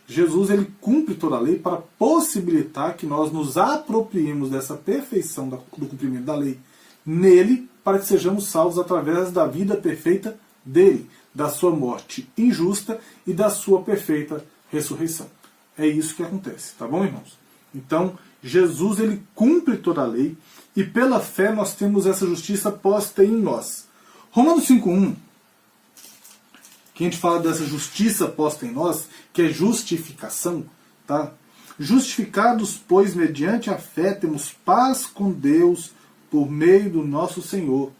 Speaker 1: Jesus, ele cumpre toda a lei para possibilitar que nós nos apropriemos dessa perfeição do cumprimento da lei nele, para que sejamos salvos através da vida perfeita dele, da sua morte injusta e da sua perfeita ressurreição. É isso que acontece, tá bom, irmãos? Então, Jesus, ele cumpre toda a lei e pela fé nós temos essa justiça posta em nós. Romanos 5,1, que a gente fala dessa justiça posta em nós, que é justificação, tá? Justificados, pois, mediante a fé, temos paz com Deus por meio do nosso Senhor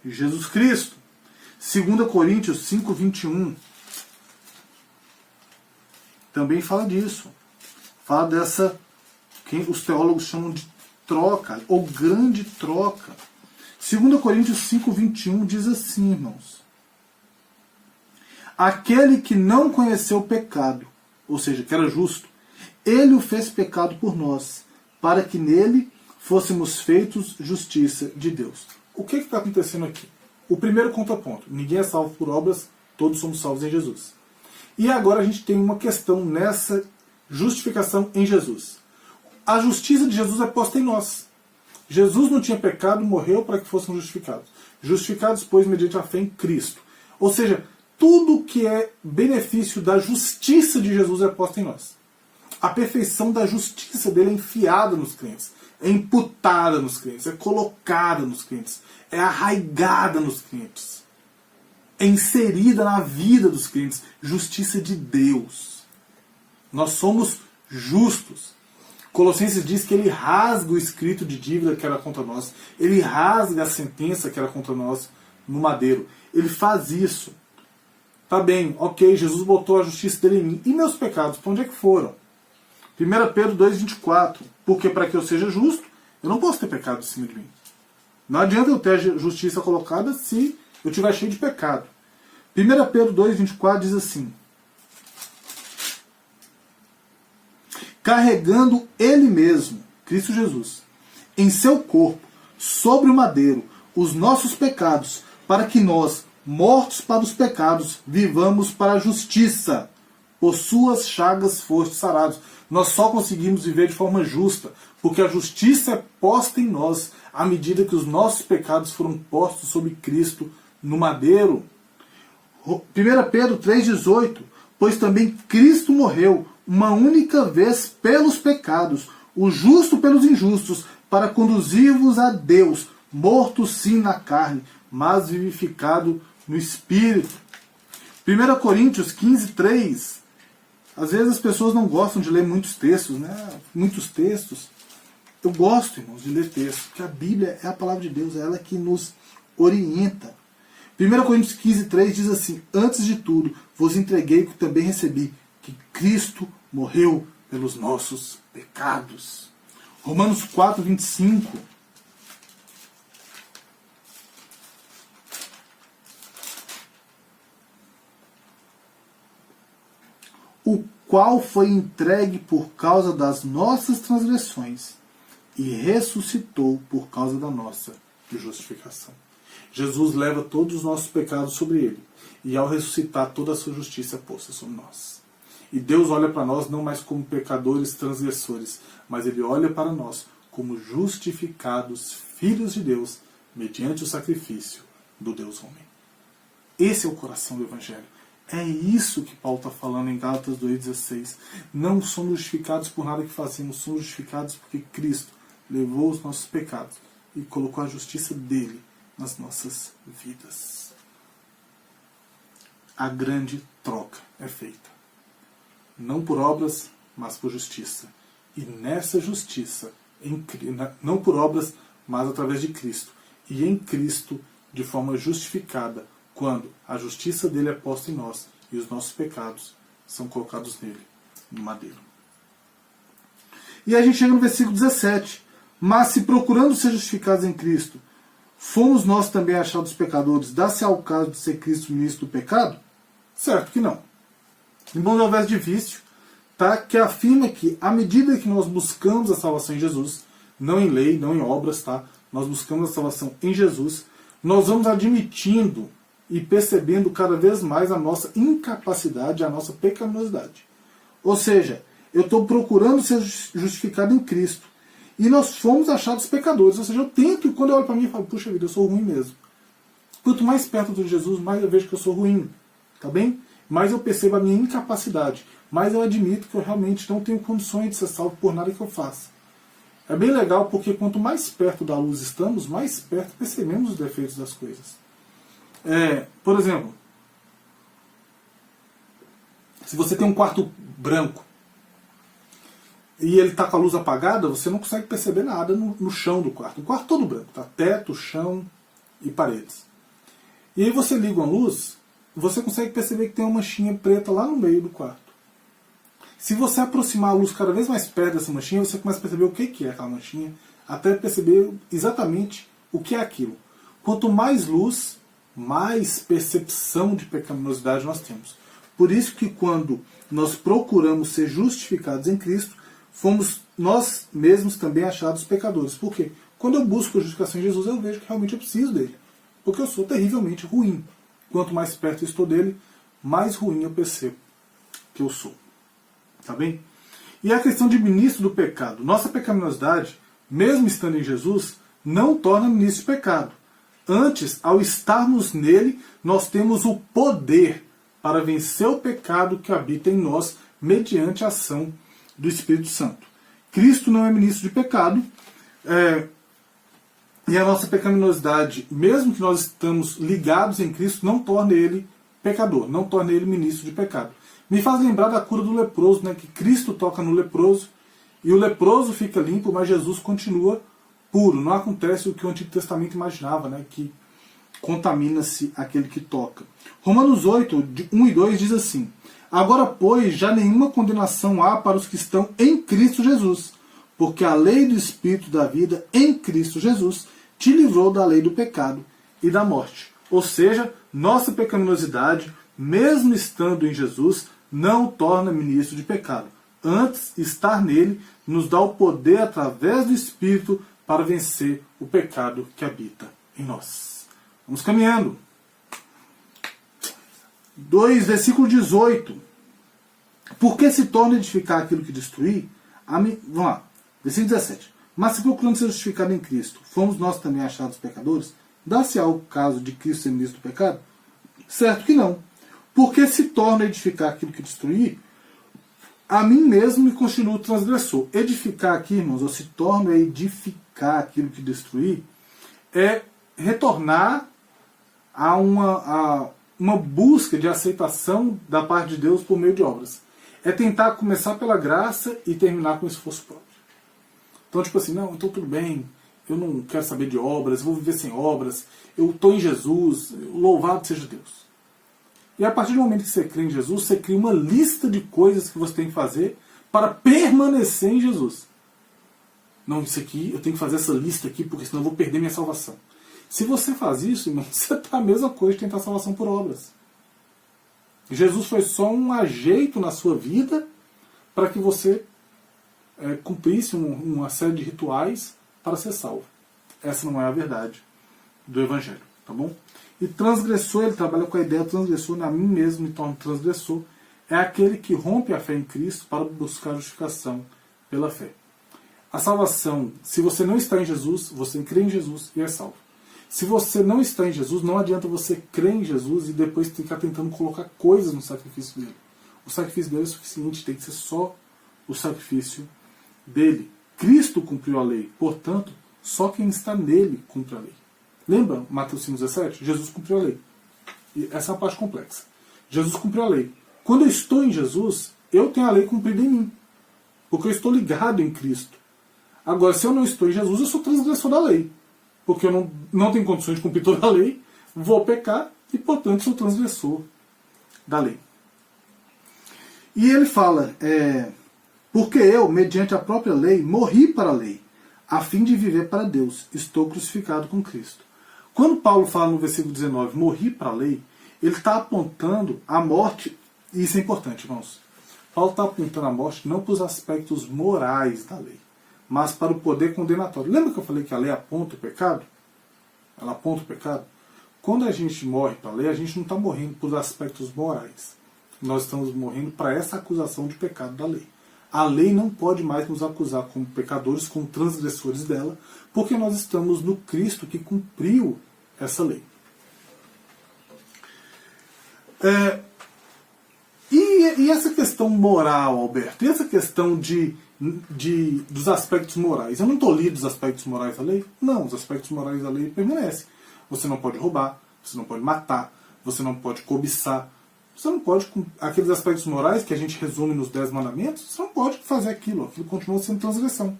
Speaker 1: Jesus Cristo. 2 Coríntios 5,21 também fala disso. Fala dessa, que os teólogos chamam de troca, ou grande troca. 2 Coríntios 5,21 diz assim, irmãos: aquele que não conheceu o pecado, ou seja, que era justo, ele o fez pecado por nós, para que nele fôssemos feitos justiça de Deus. O que está acontecendo aqui? O primeiro contraponto: ninguém é salvo por obras, todos somos salvos em Jesus. E agora a gente tem uma questão nessa justificação em Jesus. A justiça de Jesus é posta em nós. Jesus não tinha pecado, morreu para que fôssemos justificados. Justificados, pois, mediante a fé em Cristo. Ou seja, tudo que é benefício da justiça de Jesus é posto em nós. A perfeição da justiça dele é enfiada nos crentes, é imputada nos crentes, é colocada nos crentes, é arraigada nos crentes, é inserida na vida dos crentes. Justiça de Deus. Nós somos justos. Colossenses diz que ele rasga o escrito de dívida que era contra nós, ele rasga a sentença que era contra nós no madeiro. Ele faz isso. Tá bem, ok, Jesus botou a justiça dele em mim. E meus pecados, para onde é que foram? 1 Pedro 2,24. Porque para que eu seja justo, eu não posso ter pecado em cima de mim. Não adianta eu ter a justiça colocada se eu estiver cheio de pecado. 1 Pedro 2,24 diz assim: carregando ele mesmo, Cristo Jesus, em seu corpo, sobre o madeiro, os nossos pecados, para que nós, mortos para os pecados, vivamos para a justiça. Por suas chagas fostes sarados. Nós só conseguimos viver de forma justa, porque a justiça é posta em nós, à medida que os nossos pecados foram postos sobre Cristo no madeiro. 1 Pedro 3,18: pois também Cristo morreu uma única vez pelos pecados, o justo pelos injustos, para conduzir-vos a Deus, morto sim na carne, mas vivificado no Espírito. 1 Coríntios 15,3. Às vezes as pessoas não gostam de ler muitos textos, né? Muitos textos. Eu gosto, irmãos, de ler textos, porque a Bíblia é a palavra de Deus, é ela que nos orienta. 1 Coríntios 15,3 diz assim: antes de tudo, vos entreguei o que também recebi, que Cristo morreu pelos nossos pecados. Romanos 4,25. o qual foi entregue por causa das nossas transgressões e ressuscitou por causa da nossa justificação. Jesus leva todos os nossos pecados sobre ele, e ao ressuscitar, toda a sua justiça é posta sobre nós. E Deus olha para nós não mais como pecadores transgressores, mas ele olha para nós como justificados filhos de Deus, mediante o sacrifício do Deus homem. Esse é o coração do Evangelho. É isso que Paulo está falando em Gálatas 2,16. Não somos justificados por nada que fazemos, somos justificados porque Cristo levou os nossos pecados e colocou a justiça dele nas nossas vidas. A grande troca é feita. Não por obras, mas por justiça. E nessa justiça, não por obras, mas através de Cristo. E em Cristo, de forma justificada, quando a justiça dele é posta em nós e os nossos pecados são colocados nele, no madeiro. E aí a gente chega no versículo 17. Mas se procurando ser justificados em Cristo, fomos nós também achados pecadores, dá-se ao caso de ser Cristo ministro do pecado? Certo que não. Irmãos, é o verso de vício, tá? Que afirma que, à medida que nós buscamos a salvação em Jesus, não em lei, não em obras, tá? Nós buscamos a salvação em Jesus, nós vamos admitindo e percebendo cada vez mais a nossa incapacidade, a nossa pecaminosidade. Ou seja, eu estou procurando ser justificado em Cristo. E nós fomos achados pecadores. Ou seja, eu tento, e quando eu olho para mim, eu falo, puxa vida, eu sou ruim mesmo. Quanto mais perto de Jesus, mais eu vejo que eu sou ruim. Tá bem? Mais eu percebo a minha incapacidade. Mais eu admito que eu realmente não tenho condições de ser salvo por nada que eu faça. É bem legal porque quanto mais perto da luz estamos, mais perto percebemos os defeitos das coisas. Por exemplo, se você tem um quarto branco e ele está com a luz apagada, você não consegue perceber nada no chão do quarto. O quarto todo branco, tá? Teto, chão e paredes. E aí você liga uma luz, você consegue perceber que tem uma manchinha preta lá no meio do quarto. Se você aproximar a luz cada vez mais perto dessa manchinha, você começa a perceber o que é aquela manchinha, até perceber exatamente o que é aquilo. Quanto mais luz, mais percepção de pecaminosidade nós temos. Por isso que quando nós procuramos ser justificados em Cristo, fomos nós mesmos também achados pecadores. Por quê? Quando eu busco a justificação em Jesus, eu vejo que realmente eu preciso dele. Porque eu sou terrivelmente ruim. Quanto mais perto eu estou dele, mais ruim eu percebo que eu sou. Tá bem? E a questão de ministro do pecado. Nossa pecaminosidade, mesmo estando em Jesus, não torna ministro de pecado. Antes, ao estarmos nele, nós temos o poder para vencer o pecado que habita em nós mediante a ação do Espírito Santo. Cristo não é ministro de pecado, e a nossa pecaminosidade, mesmo que nós estamos ligados em Cristo, não torna ele pecador, não torna ele ministro de pecado. Me faz lembrar da cura do leproso, né, que Cristo toca no leproso, e o leproso fica limpo, mas Jesus continua puro. Não acontece o que o Antigo Testamento imaginava, né, que contamina-se aquele que toca. Romanos 8, 1 e 2 diz assim: agora, pois, já nenhuma condenação há para os que estão em Cristo Jesus, porque a lei do Espírito da vida em Cristo Jesus te livrou da lei do pecado e da morte. Ou seja, nossa pecaminosidade, mesmo estando em Jesus, não o torna ministro de pecado. Antes, estar nele nos dá o poder, através do Espírito, para vencer o pecado que habita em nós. Vamos caminhando. 2, versículo 18. Porque se torna edificar aquilo que destruir? Vamos lá. Versículo 17. Mas se procurando ser justificado em Cristo, fomos nós também achados pecadores? Dá-se ao caso de Cristo ser ministro do pecado? Certo que não. Porque se torna edificar aquilo que destruir, a mim mesmo me continuo transgressor. Edificar aqui, irmãos, ou se torna edificar aquilo que destruir, é retornar a uma busca de aceitação da parte de Deus por meio de obras. É tentar começar pela graça e terminar com esforço próprio. Então, tipo assim, não, então tudo bem, eu não quero saber de obras, eu vou viver sem obras, eu estou em Jesus, louvado seja Deus. E a partir do momento que você crê em Jesus, você cria uma lista de coisas que você tem que fazer para permanecer em Jesus. Não, isso aqui, eu tenho que fazer essa lista aqui, porque senão eu vou perder minha salvação. Se você faz isso, irmão, você está a mesma coisa de tentar salvação por obras. Jesus foi só um ajeito na sua vida para que você cumprisse uma série de rituais para ser salvo. Essa não é a verdade do Evangelho, tá bom? E transgressor, ele trabalha com a ideia transgressor, a mim mesmo me torno transgressor, é aquele que rompe a fé em Cristo para buscar justificação pela fé. A salvação, se você não está em Jesus, você crê em Jesus e é salvo. Se você não está em Jesus, não adianta você crer em Jesus e depois ficar tentando colocar coisas no sacrifício dele. O sacrifício dele é suficiente, tem que ser só o sacrifício dele. Cristo cumpriu a lei, portanto, só quem está nele cumpre a lei. Lembra Mateus 5,17? Jesus cumpriu a lei. E essa é a parte complexa. Jesus cumpriu a lei. Quando eu estou em Jesus, eu tenho a lei cumprida em mim. Porque eu estou ligado em Cristo. Agora, se eu não estou em Jesus, eu sou transgressor da lei. Porque eu não tenho condições de cumprir toda a lei, vou pecar e, portanto, sou transgressor da lei. E ele fala, porque eu, mediante a própria lei, morri para a lei, a fim de viver para Deus. Estou crucificado com Cristo. Quando Paulo fala no versículo 19, morri para a lei, ele está apontando a morte, e isso é importante, irmãos. Paulo está apontando a morte não para os aspectos morais da lei, mas para o poder condenatório. Lembra que eu falei que a lei aponta o pecado? Ela aponta o pecado? Quando a gente morre para a lei, a gente não está morrendo por aspectos morais. Nós estamos morrendo para essa acusação de pecado da lei. A lei não pode mais nos acusar como pecadores, como transgressores dela, porque nós estamos no Cristo que cumpriu essa lei. E essa questão moral, Alberto? E essa questão dos aspectos morais? Eu não estou livre dos aspectos morais da lei? Não, os aspectos morais da lei permanecem. Você não pode roubar, você não pode matar, você não pode cobiçar, você não pode, aqueles aspectos morais que a gente resume nos 10 mandamentos, você não pode fazer aquilo continua sendo transgressão.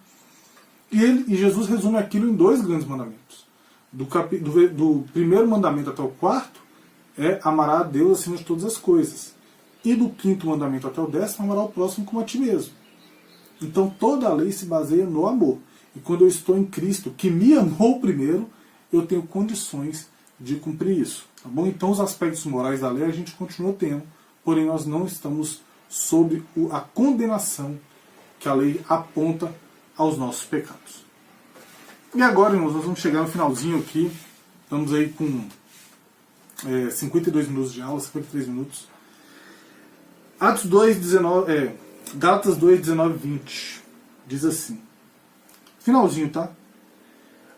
Speaker 1: E Jesus resume aquilo em 2 grandes mandamentos. Do primeiro mandamento até o 4 é amará a Deus acima de todas as coisas. E do 5º mandamento até o 10º, amará o próximo como a ti mesmo. Então toda a lei se baseia no amor. E quando eu estou em Cristo, que me amou primeiro, eu tenho condições de cumprir isso. Tá bom? Então os aspectos morais da lei a gente continua tendo, porém nós não estamos sob a condenação que a lei aponta aos nossos pecados. E agora, irmãos, nós vamos chegar no finalzinho aqui. Estamos aí com 52 minutos de aula, 53 minutos. Atos 2, 19, Gálatas 2, 19 e 20. Diz assim. Finalzinho, tá?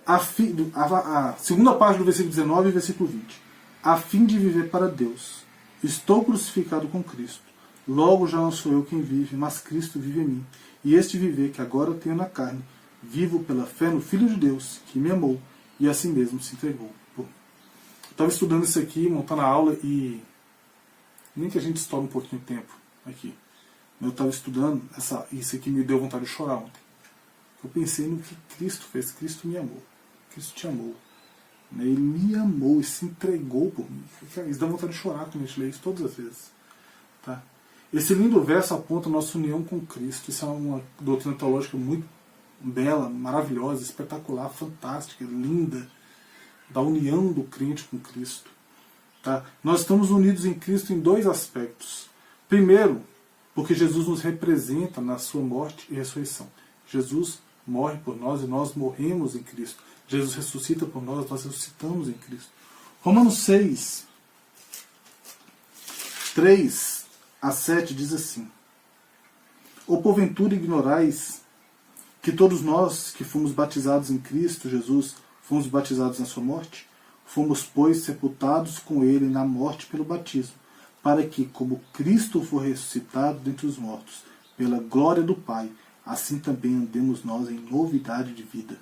Speaker 1: A segunda parte do versículo 19 e versículo 20. A fim de viver para Deus. Estou crucificado com Cristo. Logo já não sou eu quem vive, mas Cristo vive em mim. E este viver que agora tenho na carne, vivo pela fé no Filho de Deus, que me amou e assim mesmo se entregou por mim. Eu estava estudando isso aqui, montando a aula, e nem que a gente estoure um pouquinho de tempo aqui. Eu estava estudando, isso aqui me deu vontade de chorar ontem. Eu pensei no que Cristo fez. Cristo me amou. Cristo te amou. Ele me amou e se entregou por mim. Isso dá vontade de chorar quando a gente lê isso todas as vezes. Tá? Esse lindo verso aponta a nossa união com Cristo. Isso é uma doutrina teológica muito bela, maravilhosa, espetacular, fantástica, linda. Da união do crente com Cristo. Tá? Nós estamos unidos em Cristo em 2 aspectos. Primeiro, porque Jesus nos representa na sua morte e ressurreição. Jesus morre por nós e nós morremos em Cristo. Jesus ressuscita por nós, nós ressuscitamos em Cristo. Romanos 6, 3 a 7 diz assim: ou porventura ignorais que todos nós que fomos batizados em Cristo Jesus fomos batizados na sua morte? Fomos, pois, sepultados com ele na morte pelo batismo, para que, como Cristo foi ressuscitado dentre os mortos, pela glória do Pai, assim também andemos nós em novidade de vida.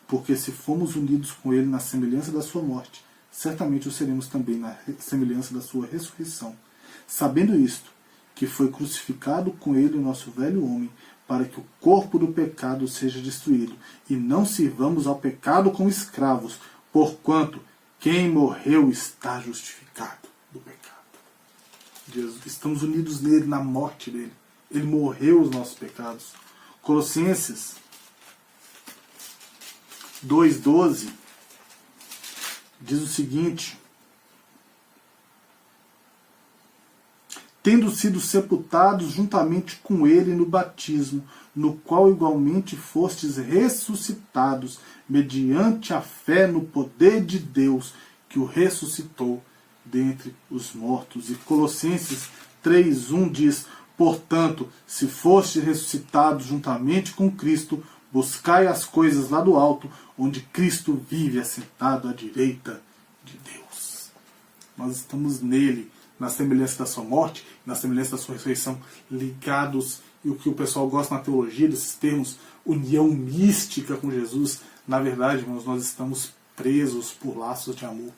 Speaker 1: Porque se fomos unidos com ele na semelhança da sua morte, certamente o seremos também na semelhança da sua ressurreição. Sabendo isto, que foi crucificado com ele o nosso velho homem, para que o corpo do pecado seja destruído, e não sirvamos ao pecado como escravos, porquanto quem morreu está justificado do pecado. Estamos unidos nele, na morte dele. Ele morreu os nossos pecados. Colossenses 2,12 diz o seguinte: tendo sido sepultados juntamente com ele no batismo, no qual igualmente fostes ressuscitados, mediante a fé no poder de Deus, que o ressuscitou dentre os mortos. E Colossenses 3:1 diz: portanto, se fostes ressuscitados juntamente com Cristo, buscai as coisas lá do alto, onde Cristo vive assentado à direita de Deus. Nós estamos nele, na semelhança da sua morte, na semelhança da sua ressurreição, ligados, e o que o pessoal gosta na teologia, desses termos, união mística com Jesus. Na verdade, irmãos, nós estamos presos por laços de amor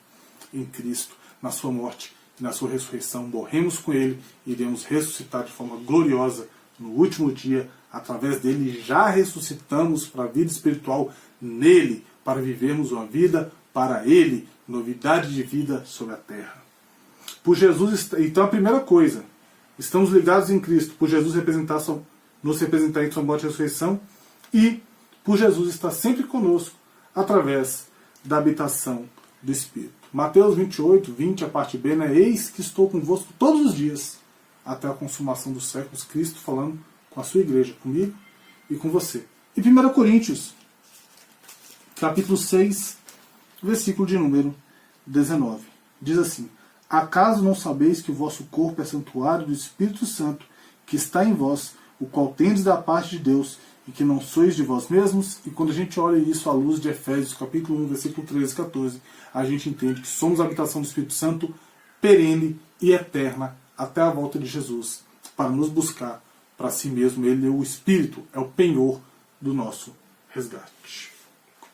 Speaker 1: em Cristo, na sua morte e na sua ressurreição. Morremos com ele e iremos ressuscitar de forma gloriosa no último dia. Através dele já ressuscitamos para a vida espiritual nele, para vivermos uma vida para ele, novidade de vida sobre a terra. Por Jesus, então a primeira coisa, estamos ligados em Cristo, por Jesus nos representar em sua morte e ressurreição, e por Jesus estar sempre conosco através da habitação do Espírito. Mateus 28:20, a parte B, né? Eis que estou convosco todos os dias, até a consumação dos séculos. Cristo falando com a sua igreja, comigo e com você. E 1 Coríntios, capítulo 6, versículo de número 19. Diz assim: acaso não sabeis que o vosso corpo é santuário do Espírito Santo, que está em vós, o qual tendes da parte de Deus, e que não sois de vós mesmos? E quando a gente olha isso à luz de Efésios, capítulo 1, versículo 13 e 14, a gente entende que somos a habitação do Espírito Santo perene e eterna até a volta de Jesus, para nos buscar para si mesmo. Ele é o Espírito, é o penhor do nosso resgate.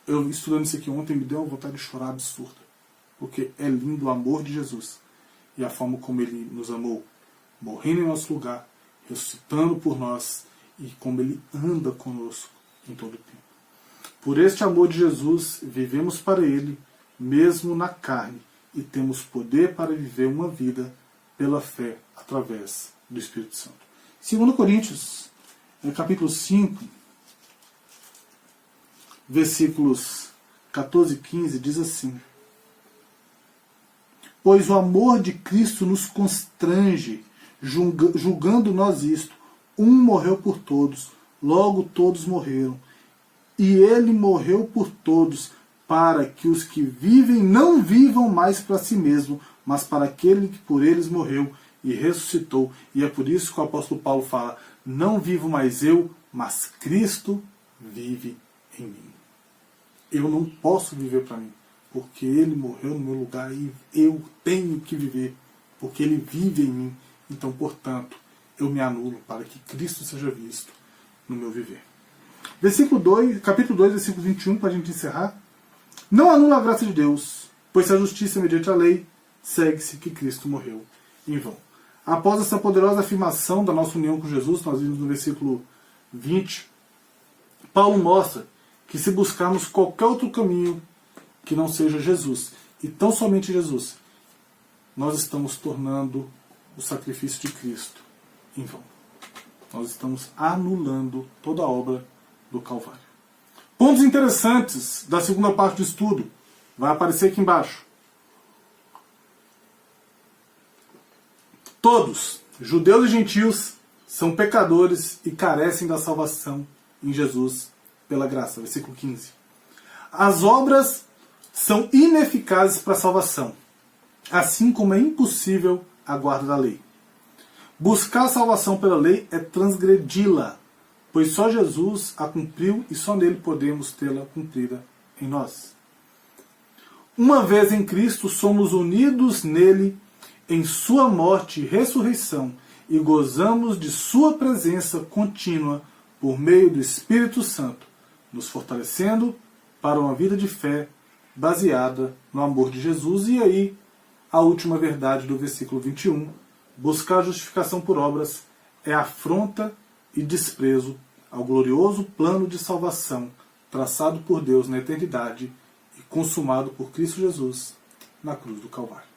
Speaker 1: Eu, estudando isso aqui ontem, me deu uma vontade de chorar absurda, porque é lindo o amor de Jesus e a forma como ele nos amou, morrendo em nosso lugar, ressuscitando por nós, e como ele anda conosco em todo o tempo. Por este amor de Jesus, vivemos para ele, mesmo na carne, e temos poder para viver uma vida pela fé, através do Espírito Santo. 2 Coríntios, capítulo 5, versículos 14 e 15, diz assim: pois o amor de Cristo nos constrange, julgando nós isto: um morreu por todos, logo todos morreram. E ele morreu por todos, para que os que vivem não vivam mais para si mesmo, mas para aquele que por eles morreu e ressuscitou. E é por isso que o apóstolo Paulo fala: não vivo mais eu, mas Cristo vive em mim. Eu não posso viver para mim, porque ele morreu no meu lugar e eu tenho que viver, porque ele vive em mim. Então, portanto, eu me anulo para que Cristo seja visto no meu viver. Capítulo 2, versículo 21, para a gente encerrar. Não anula a graça de Deus, pois se a justiça mediante a lei, segue-se que Cristo morreu em vão. Após essa poderosa afirmação da nossa união com Jesus, nós vimos no versículo 20, Paulo mostra que se buscarmos qualquer outro caminho que não seja Jesus, e tão somente Jesus, nós estamos tornando o sacrifício de Cristo em vão. Nós estamos anulando toda a obra do Calvário. Pontos interessantes da segunda parte do estudo. Vai aparecer aqui embaixo. Todos, judeus e gentios, são pecadores e carecem da salvação em Jesus pela graça. Versículo 15. As obras são ineficazes para a salvação, assim como é impossível a guarda da lei. Buscar a salvação pela lei é transgredi-la, pois só Jesus a cumpriu e só nele podemos tê-la cumprida em nós. Uma vez em Cristo, somos unidos nele em sua morte e ressurreição e gozamos de sua presença contínua por meio do Espírito Santo, nos fortalecendo para uma vida de fé baseada no amor de Jesus. E aí, a última verdade do versículo 21, buscar a justificação por obras é afronta e desprezo ao glorioso plano de salvação traçado por Deus na eternidade e consumado por Cristo Jesus na cruz do Calvário.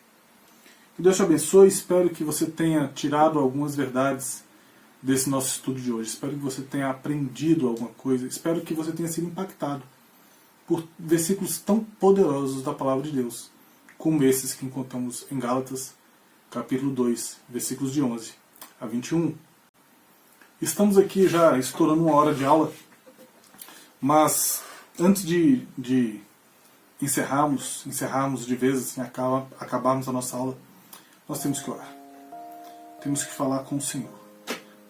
Speaker 1: Que Deus te abençoe. Espero que você tenha tirado algumas verdades desse nosso estudo de hoje. Espero que você tenha aprendido alguma coisa. Espero que você tenha sido impactado por versículos tão poderosos da palavra de Deus, como esses que encontramos em Gálatas, capítulo 2, versículos de 11 a 21. Estamos aqui já estourando 1 hora de aula, mas antes de encerrarmos de vez, assim, acabarmos a nossa aula, nós temos que orar. Temos que falar com o Senhor.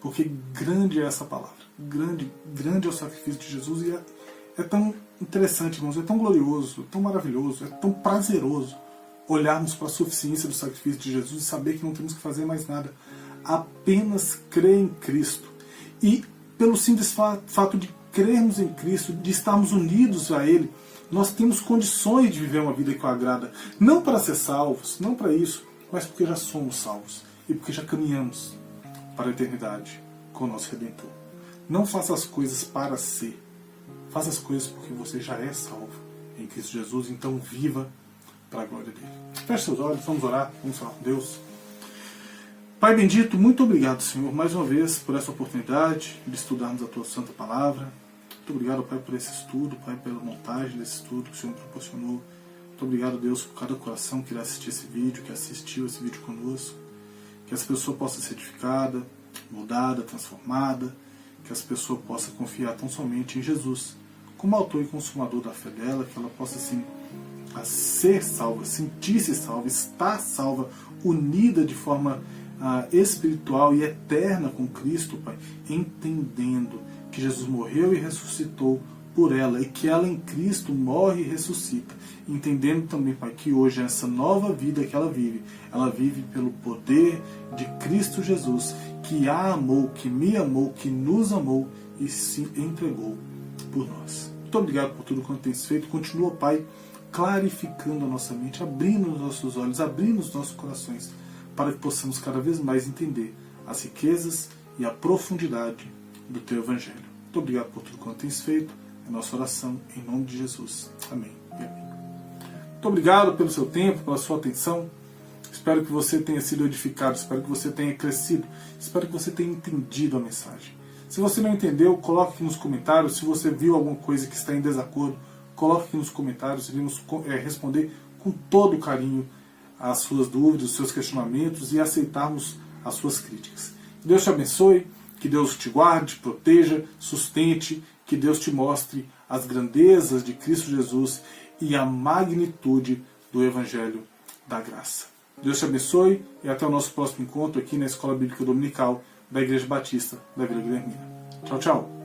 Speaker 1: Porque grande é essa palavra. Grande é o sacrifício de Jesus e é tão interessante, irmãos, é tão glorioso, é tão maravilhoso, é tão prazeroso olharmos para a suficiência do sacrifício de Jesus e saber que não temos que fazer mais nada. Apenas crer em Cristo. E pelo simples fato de crermos em Cristo, de estarmos unidos a Ele, nós temos condições de viver uma vida que o agrada. Não para ser salvos, não para isso, mas porque já somos salvos e porque já caminhamos para a eternidade com o nosso Redentor. Não faça as coisas para ser. Faça as coisas porque você já é salvo em Cristo Jesus, então viva para a glória dele. Feche seus olhos, vamos orar, vamos falar com Deus. Pai bendito, muito obrigado, Senhor, mais uma vez por essa oportunidade de estudarmos a Tua Santa Palavra. Muito obrigado, Pai, por esse estudo, Pai, pela montagem desse estudo que o Senhor proporcionou. Muito obrigado, Deus, por cada coração que irá assistir esse vídeo, que assistiu esse vídeo conosco. Que essa pessoa possa ser edificada, mudada, transformada. Que essa pessoa possa confiar tão somente em Jesus, como autor e consumador da fé dela, que ela possa, sim, ser salva, sentir-se salva, estar salva, unida de forma espiritual e eterna com Cristo, Pai, entendendo que Jesus morreu e ressuscitou por ela e que ela em Cristo morre e ressuscita, entendendo também, Pai, que hoje essa nova vida que ela vive pelo poder de Cristo Jesus, que a amou, que me amou, que nos amou e se entregou por nós. Muito obrigado por tudo quanto tens feito. Continua, Pai, clarificando a nossa mente, abrindo os nossos olhos, abrindo os nossos corações, para que possamos cada vez mais entender as riquezas e a profundidade do Teu Evangelho. Muito obrigado por tudo quanto tens feito. É nossa oração em nome de Jesus. Amém e amém. Muito obrigado pelo seu tempo, pela sua atenção. Espero que você tenha sido edificado, espero que você tenha crescido, espero que você tenha entendido a mensagem. Se você não entendeu, coloque aqui nos comentários. Se você viu alguma coisa que está em desacordo, coloque aqui nos comentários. Iremos responder com todo carinho as suas dúvidas, os seus questionamentos e aceitarmos as suas críticas. Que Deus te abençoe, que Deus te guarde, proteja, sustente, que Deus te mostre as grandezas de Cristo Jesus e a magnitude do Evangelho da Graça. Deus te abençoe e até o nosso próximo encontro aqui na Escola Bíblica Dominical da Igreja Batista da Vila Guilhermina. Tchau, tchau!